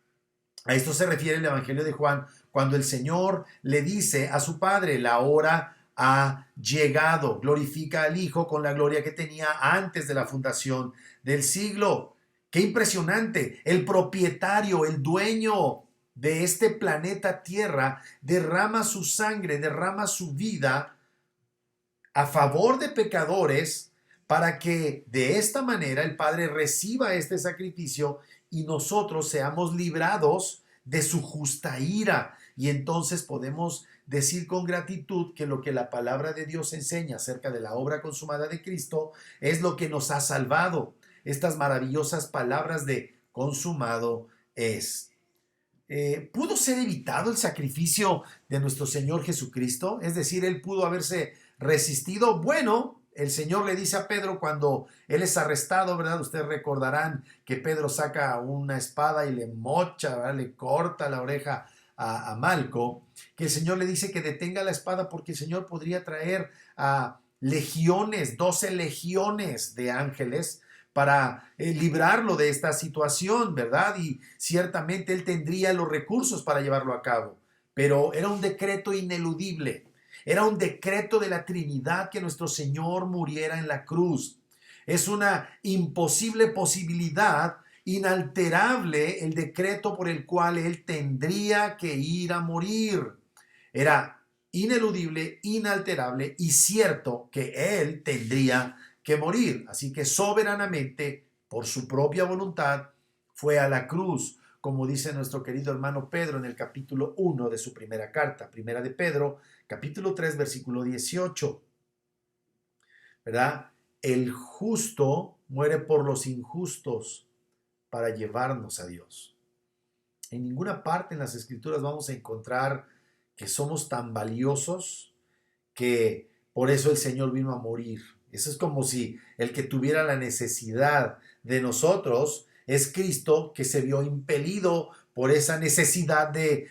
A esto se refiere el Evangelio de Juan, cuando el Señor le dice a su Padre: la hora ha llegado. Glorifica al Hijo con la gloria que tenía antes de la fundación del siglo. ¡Qué impresionante! El propietario, el dueño de este planeta Tierra, derrama su sangre, derrama su vida a favor de pecadores, para que de esta manera el Padre reciba este sacrificio y nosotros seamos librados de su justa ira. Y entonces podemos decir con gratitud que lo que la palabra de Dios enseña acerca de la obra consumada de Cristo es lo que nos ha salvado. Estas maravillosas palabras de consumado es. ¿Pudo ser evitado el sacrificio de nuestro Señor Jesucristo? Es decir, Él pudo haberse resistido. Bueno, el Señor le dice a Pedro cuando Él es arrestado, ¿verdad? Ustedes recordarán que Pedro saca una espada y le mocha, ¿verdad?, le corta la oreja a Malco, que el Señor le dice que detenga la espada porque el Señor podría traer a legiones, 12 legiones de ángeles para librarlo de esta situación, ¿verdad? Y ciertamente él tendría los recursos para llevarlo a cabo, pero era un decreto ineludible. Era un decreto de la Trinidad que nuestro Señor muriera en la cruz. Es una imposible posibilidad, inalterable el decreto por el cual Él tendría que ir a morir. Era ineludible, inalterable y cierto que Él tendría que morir. Así que soberanamente, por su propia voluntad, fue a la cruz, como dice nuestro querido hermano Pedro en el capítulo 1 de su primera carta, primera de Pedro, capítulo 3, versículo 18, ¿verdad? El justo muere por los injustos para llevarnos a Dios. En ninguna parte en las Escrituras vamos a encontrar que somos tan valiosos que por eso el Señor vino a morir. Eso es como si el que tuviera la necesidad de nosotros es Cristo, que se vio impelido por esa necesidad de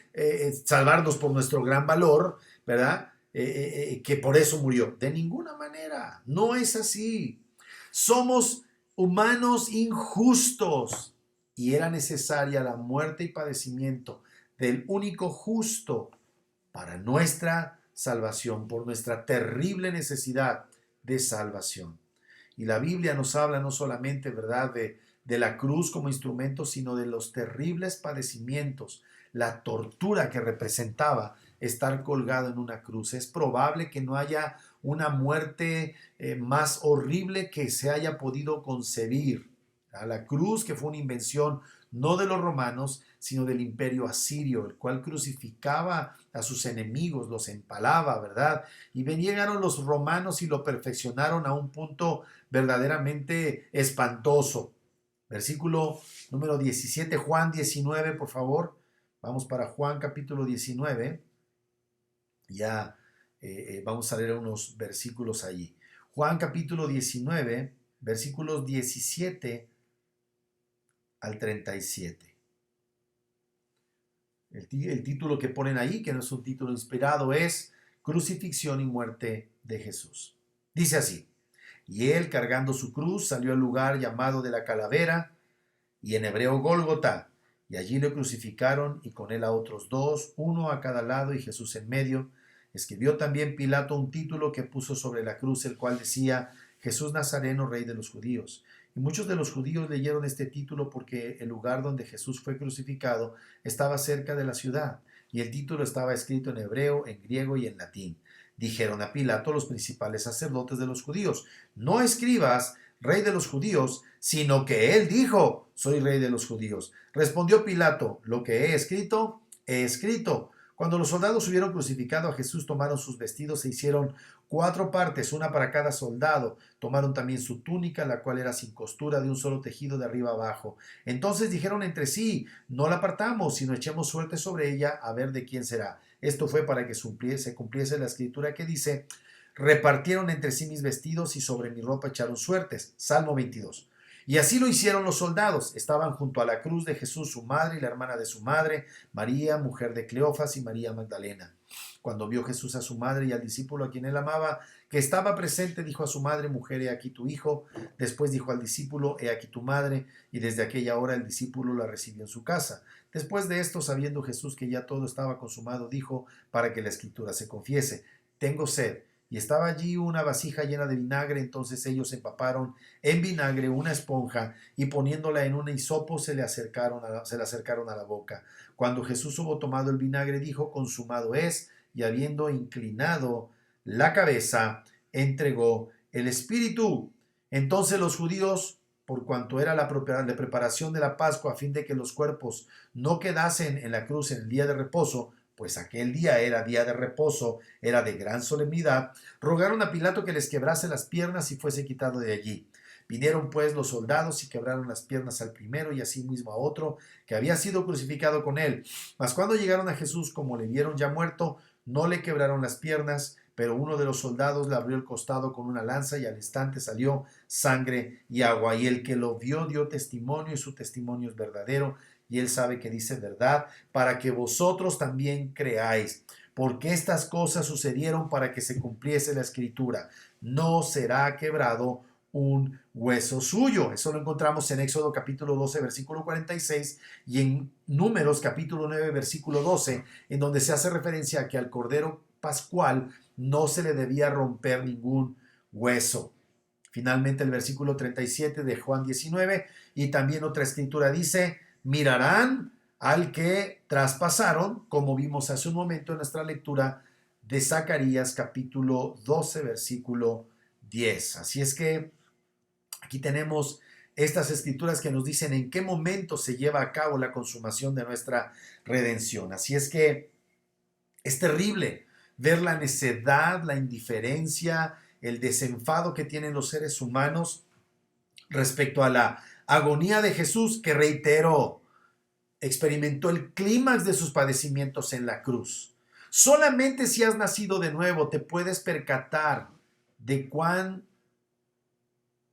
salvarnos por nuestro gran valor, ¿verdad? Que por eso murió. De ninguna manera, no es así. Somos humanos injustos y era necesaria la muerte y padecimiento del único justo para nuestra salvación, por nuestra terrible necesidad de salvación. Y la Biblia nos habla no solamente, ¿verdad?, de la cruz como instrumento, sino de los terribles padecimientos, la tortura que representaba estar colgado en una cruz. Es probable que no haya una muerte más horrible que se haya podido concebir. A la cruz, que fue una invención no de los romanos, sino del imperio asirio, el cual crucificaba a sus enemigos, los empalaba, ¿verdad? Y llegaron los romanos y lo perfeccionaron a un punto verdaderamente espantoso. Versículo número 17, Juan 19, por favor. Vamos para Juan capítulo 19. Ya vamos a leer unos versículos allí. Juan capítulo 19, versículos 17 al 37. El título que ponen ahí, que no es un título inspirado, es Crucifixión y muerte de Jesús. Dice así: y él, cargando su cruz, salió al lugar llamado de la calavera, y en hebreo Gólgota, y allí lo crucificaron, y con él a otros dos, uno a cada lado y Jesús en medio. Escribió también Pilato un título que puso sobre la cruz, el cual decía: Jesús Nazareno, Rey de los Judíos. Y muchos de los judíos leyeron este título porque el lugar donde Jesús fue crucificado estaba cerca de la ciudad, y el título estaba escrito en hebreo, en griego y en latín. Dijeron a Pilato los principales sacerdotes de los judíos: no escribas Rey de los Judíos, sino que él dijo: soy Rey de los Judíos. Respondió Pilato: lo que he escrito, he escrito. Cuando los soldados hubieron crucificado a Jesús, tomaron sus vestidos e hicieron 4 partes, una para cada soldado. Tomaron también su túnica, la cual era sin costura, de un solo tejido de arriba abajo. Entonces dijeron entre sí: no la partamos, sino echemos suerte sobre ella, a ver de quién será. Esto fue para que se cumpliese la escritura que dice: repartieron entre sí mis vestidos y sobre mi ropa echaron suertes. Salmo 22. Y así lo hicieron los soldados. Estaban junto a la cruz de Jesús su madre y la hermana de su madre, María, mujer de Cleofas, y María Magdalena. Cuando vio Jesús a su madre y al discípulo a quien él amaba, que estaba presente, dijo a su madre: mujer, he aquí tu hijo. Después dijo al discípulo: he aquí tu madre. Y desde aquella hora el discípulo la recibió en su casa. Después de esto, sabiendo Jesús que ya todo estaba consumado, dijo, para que la escritura se confiese: tengo sed. Y estaba allí una vasija llena de vinagre. Entonces ellos empaparon en vinagre una esponja y poniéndola en un hisopo se la acercaron a la boca. Cuando Jesús hubo tomado el vinagre, dijo: consumado es, y habiendo inclinado la cabeza, entregó el espíritu. Entonces los judíos, por cuanto era la preparación de la Pascua, a fin de que los cuerpos no quedasen en la cruz en el día de reposo, pues aquel día era día de reposo, era de gran solemnidad, rogaron a Pilato que les quebrase las piernas y fuese quitado de allí. Vinieron pues los soldados y quebraron las piernas al primero y asimismo a otro que había sido crucificado con él. Mas cuando llegaron a Jesús, como le vieron ya muerto, no le quebraron las piernas, pero uno de los soldados le abrió el costado con una lanza y al instante salió sangre y agua. Y el que lo vio dio testimonio y su testimonio es verdadero. Y él sabe que dice verdad, para que vosotros también creáis, porque estas cosas sucedieron para que se cumpliese la escritura: no será quebrado un hueso suyo. Eso lo encontramos en Éxodo capítulo 12, versículo 46, y en Números capítulo 9, versículo 12, en donde se hace referencia a que al Cordero Pascual no se le debía romper ningún hueso. Finalmente el versículo 37 de Juan 19 y también otra escritura dice, mirarán al que traspasaron, como vimos hace un momento en nuestra lectura de Zacarías capítulo 12 versículo 10. Así es que aquí tenemos estas escrituras que nos dicen en qué momento se lleva a cabo la consumación de nuestra redención. Así es que es terrible ver la necedad, la indiferencia, el desenfado que tienen los seres humanos respecto a la agonía de Jesús, que reitero, experimentó el clímax de sus padecimientos en la cruz. Solamente si has nacido de nuevo te puedes percatar de cuán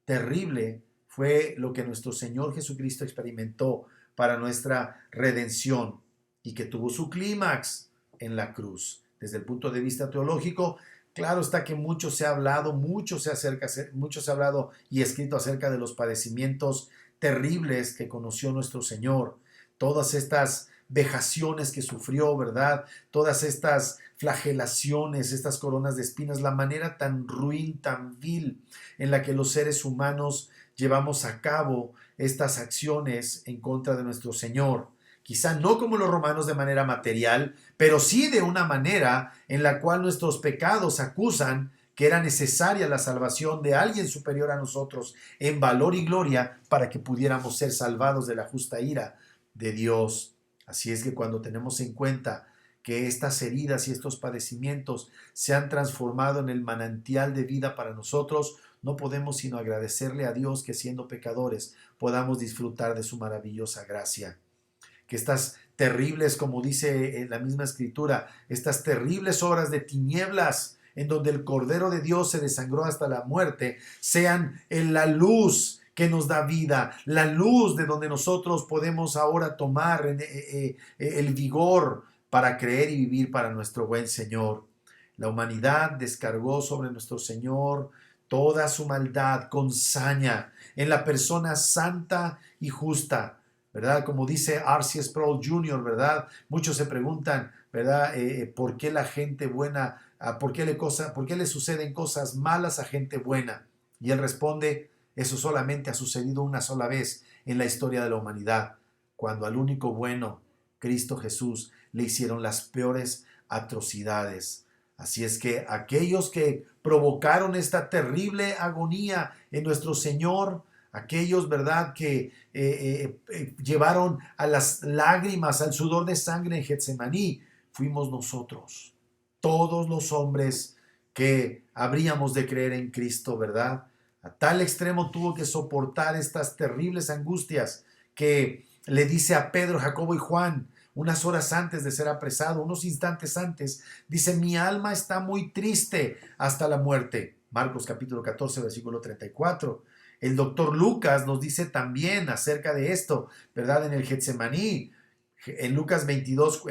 terrible fue lo que nuestro Señor Jesucristo experimentó para nuestra redención y que tuvo su clímax en la cruz. Desde el punto de vista teológico, claro está que mucho se ha hablado, mucho se ha hablado y escrito acerca de los padecimientos terribles que conoció nuestro Señor, todas estas vejaciones que sufrió, ¿verdad? Todas estas flagelaciones, estas coronas de espinas, la manera tan ruin, tan vil en la que los seres humanos llevamos a cabo estas acciones en contra de nuestro Señor. Quizá no como los romanos de manera material, pero sí de una manera en la cual nuestros pecados acusan que era necesaria la salvación de alguien superior a nosotros en valor y gloria para que pudiéramos ser salvados de la justa ira de Dios. Así es que cuando tenemos en cuenta que estas heridas y estos padecimientos se han transformado en el manantial de vida para nosotros, no podemos sino agradecerle a Dios que siendo pecadores podamos disfrutar de su maravillosa gracia. Que estas terribles, como dice la misma escritura, estas terribles horas de tinieblas en donde el Cordero de Dios se desangró hasta la muerte, sean en la luz que nos da vida, la luz de donde nosotros podemos ahora tomar el vigor para creer y vivir para nuestro buen Señor. La humanidad descargó sobre nuestro Señor toda su maldad con saña en la persona santa y justa, ¿verdad? Como dice R.C. Sproul Jr., ¿verdad? Muchos se preguntan, ¿verdad? ¿Por qué la gente buena, por qué le suceden cosas malas a gente buena? Y él responde, eso solamente ha sucedido una sola vez en la historia de la humanidad, cuando al único bueno, Cristo Jesús, le hicieron las peores atrocidades. Así es que aquellos que provocaron esta terrible agonía en nuestro Señor, aquellos, ¿verdad?, que llevaron a las lágrimas, al sudor de sangre en Getsemaní, fuimos nosotros, todos los hombres que habríamos de creer en Cristo, ¿verdad? A tal extremo tuvo que soportar estas terribles angustias que le dice a Pedro, Jacobo y Juan, unas horas antes de ser apresado, unos instantes antes, dice, mi alma está muy triste hasta la muerte. Marcos capítulo 14, versículo 34. El doctor Lucas nos dice también acerca de esto, ¿verdad? En el Getsemaní, en Lucas 22,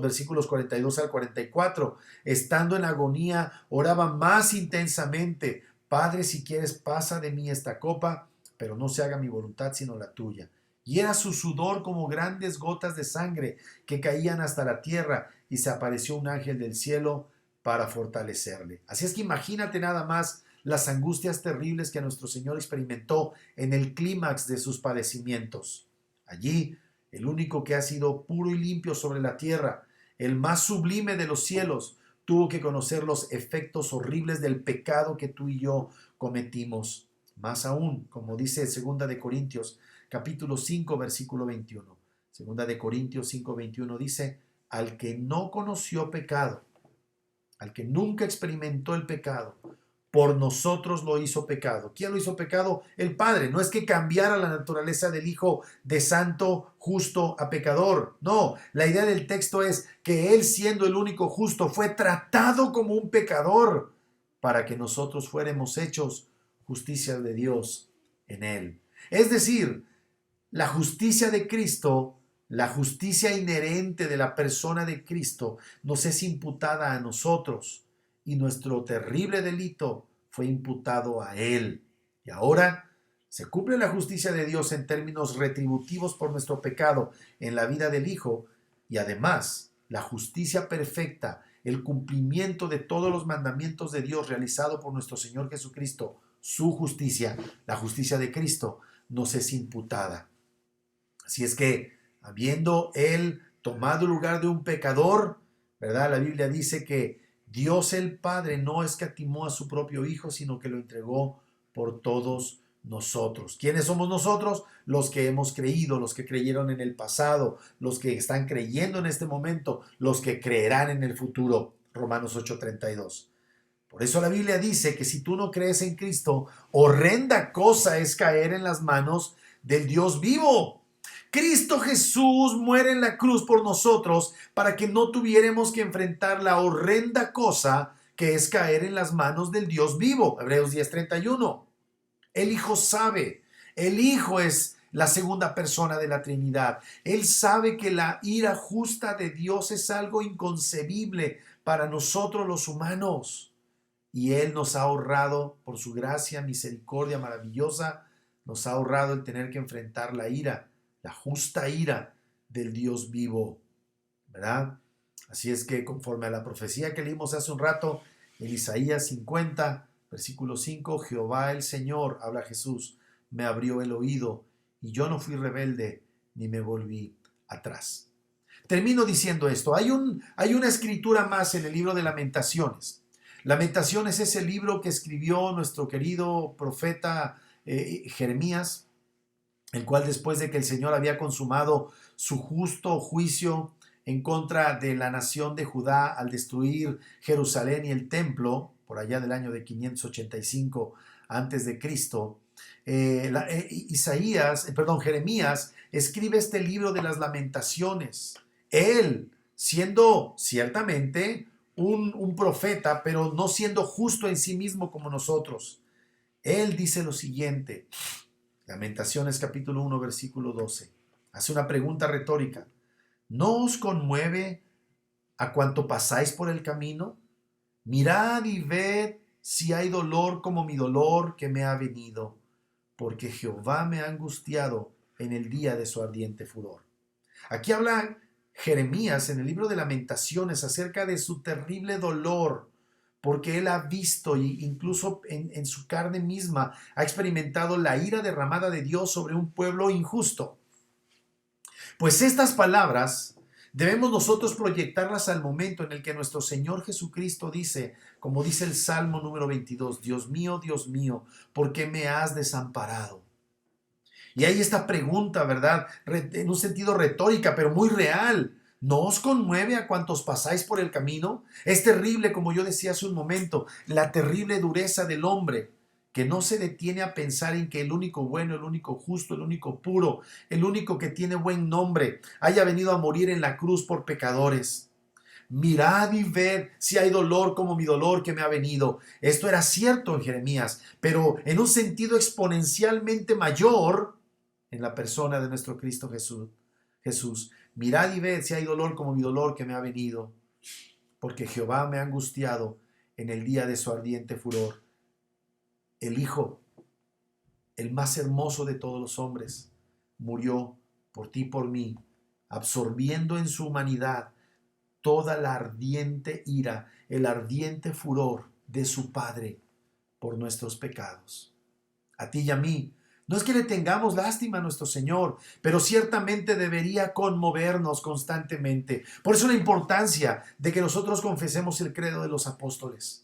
versículos 42 al 44, estando en agonía, oraba más intensamente, Padre, si quieres, pasa de mí esta copa, pero no se haga mi voluntad sino la tuya. Y era su sudor como grandes gotas de sangre que caían hasta la tierra, y se apareció un ángel del cielo para fortalecerle. Así es que imagínate nada más las angustias terribles que nuestro Señor experimentó en el clímax de sus padecimientos. Allí, el único que ha sido puro y limpio sobre la tierra, el más sublime de los cielos, tuvo que conocer los efectos horribles del pecado que tú y yo cometimos. Más aún, como dice 2 de Corintios, capítulo 5, versículo 21. 2 de Corintios 5, 21 dice, al que no conoció pecado, al que nunca experimentó el pecado, por nosotros lo hizo pecado. ¿Quién lo hizo pecado? El Padre. No es que cambiara la naturaleza del Hijo de santo, justo a pecador. No, la idea del texto es que Él, siendo el único justo, fue tratado como un pecador para que nosotros fuéramos hechos justicia de Dios en Él. Es decir, la justicia de Cristo, la justicia inherente de la persona de Cristo, nos es imputada a nosotros. Y nuestro terrible delito fue imputado a Él. Y ahora se cumple la justicia de Dios en términos retributivos por nuestro pecado en la vida del Hijo, y además la justicia perfecta, el cumplimiento de todos los mandamientos de Dios realizado por nuestro Señor Jesucristo, su justicia, la justicia de Cristo, nos es imputada. Así es que, habiendo Él tomado el lugar de un pecador, ¿verdad? La Biblia dice que Dios el Padre no escatimó a su propio Hijo, sino que lo entregó por todos nosotros. ¿Quiénes somos nosotros? Los que hemos creído, los que creyeron en el pasado, los que están creyendo en este momento, los que creerán en el futuro. Romanos 8:32. Por eso la Biblia dice que si tú no crees en Cristo, horrenda cosa es caer en las manos del Dios vivo. Cristo Jesús muere en la cruz por nosotros para que no tuviéramos que enfrentar la horrenda cosa que es caer en las manos del Dios vivo. Hebreos 10:31. El Hijo sabe, el Hijo es la segunda persona de la Trinidad. Él sabe que la ira justa de Dios es algo inconcebible para nosotros los humanos. Y Él nos ha ahorrado, por su gracia, misericordia maravillosa, nos ha ahorrado el tener que enfrentar la ira, la justa ira del Dios vivo, ¿verdad? Así es que conforme a la profecía que leímos hace un rato, en Isaías 50, versículo 5, Jehová el Señor, habla Jesús, me abrió el oído y yo no fui rebelde ni me volví atrás. Termino diciendo esto, hay una escritura más en el libro de Lamentaciones. Lamentaciones es el libro que escribió nuestro querido profeta Jeremías, el cual después de que el Señor había consumado su justo juicio en contra de la nación de Judá al destruir Jerusalén y el templo, por allá del año de 585 antes de Cristo, Jeremías escribe este libro de las Lamentaciones. Él, siendo ciertamente un profeta, pero no siendo justo en sí mismo como nosotros. Él dice lo siguiente, Lamentaciones capítulo 1, versículo 12. Hace una pregunta retórica. ¿No os conmueve a cuanto pasáis por el camino? Mirad y ved si hay dolor como mi dolor que me ha venido, porque Jehová me ha angustiado en el día de su ardiente furor. Aquí habla Jeremías en el libro de Lamentaciones acerca de su terrible dolor, porque él ha visto e incluso en su carne misma ha experimentado la ira derramada de Dios sobre un pueblo injusto. Pues estas palabras debemos nosotros proyectarlas al momento en el que nuestro Señor Jesucristo dice, como dice el Salmo número 22, Dios mío, ¿por qué me has desamparado? Y hay esta pregunta, ¿verdad? En un sentido retórica, pero muy real. ¿No os conmueve a cuantos pasáis por el camino? Es terrible, como yo decía hace un momento, la terrible dureza del hombre que no se detiene a pensar en que el único bueno, el único justo, el único puro, el único que tiene buen nombre, haya venido a morir en la cruz por pecadores. Mirad y ved si hay dolor como mi dolor que me ha venido. Esto era cierto en Jeremías, pero en un sentido exponencialmente mayor en la persona de nuestro Cristo Jesús. Mirad y ved si hay dolor como mi dolor que me ha venido, porque Jehová me ha angustiado en el día de su ardiente furor. El Hijo, el más hermoso de todos los hombres, murió por ti y por mí, absorbiendo en su humanidad toda la ardiente ira, el ardiente furor de su Padre por nuestros pecados. A ti y a mí, no es que le tengamos lástima a nuestro Señor, pero ciertamente debería conmovernos constantemente. Por eso la importancia de que nosotros confesemos el credo de los apóstoles.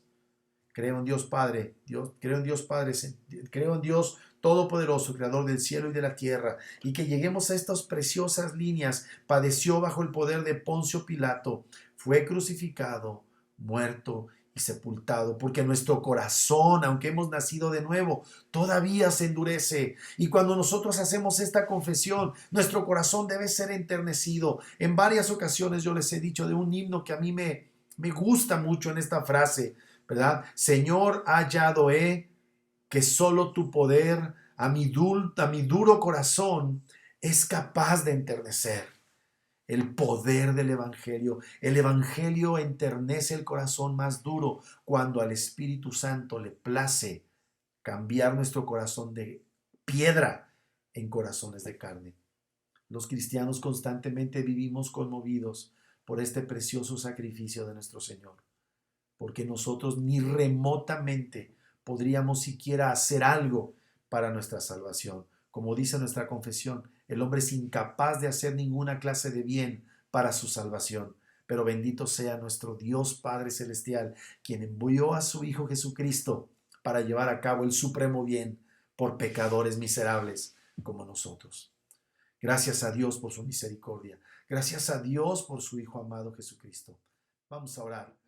Creo en Dios Padre, creo en Dios Todopoderoso, Creador del cielo y de la tierra, y que lleguemos a estas preciosas líneas. Padeció bajo el poder de Poncio Pilato, fue crucificado, muerto y sepultado, porque nuestro corazón, aunque hemos nacido de nuevo, todavía se endurece. Y cuando nosotros hacemos esta confesión, nuestro corazón debe ser enternecido. En varias ocasiones yo les he dicho de un himno que a mí me gusta mucho en esta frase, ¿verdad? Señor, hallado he que solo tu poder a mi duro corazón es capaz de enternecer. El poder del Evangelio. El Evangelio enternece el corazón más duro cuando al Espíritu Santo le place cambiar nuestro corazón de piedra en corazones de carne. Los cristianos constantemente vivimos conmovidos por este precioso sacrificio de nuestro Señor, porque nosotros ni remotamente podríamos siquiera hacer algo para nuestra salvación. Como dice nuestra confesión, el hombre es incapaz de hacer ninguna clase de bien para su salvación. Pero bendito sea nuestro Dios Padre Celestial, quien envió a su Hijo Jesucristo para llevar a cabo el supremo bien por pecadores miserables como nosotros. Gracias a Dios por su misericordia. Gracias a Dios por su Hijo amado Jesucristo. Vamos a orar.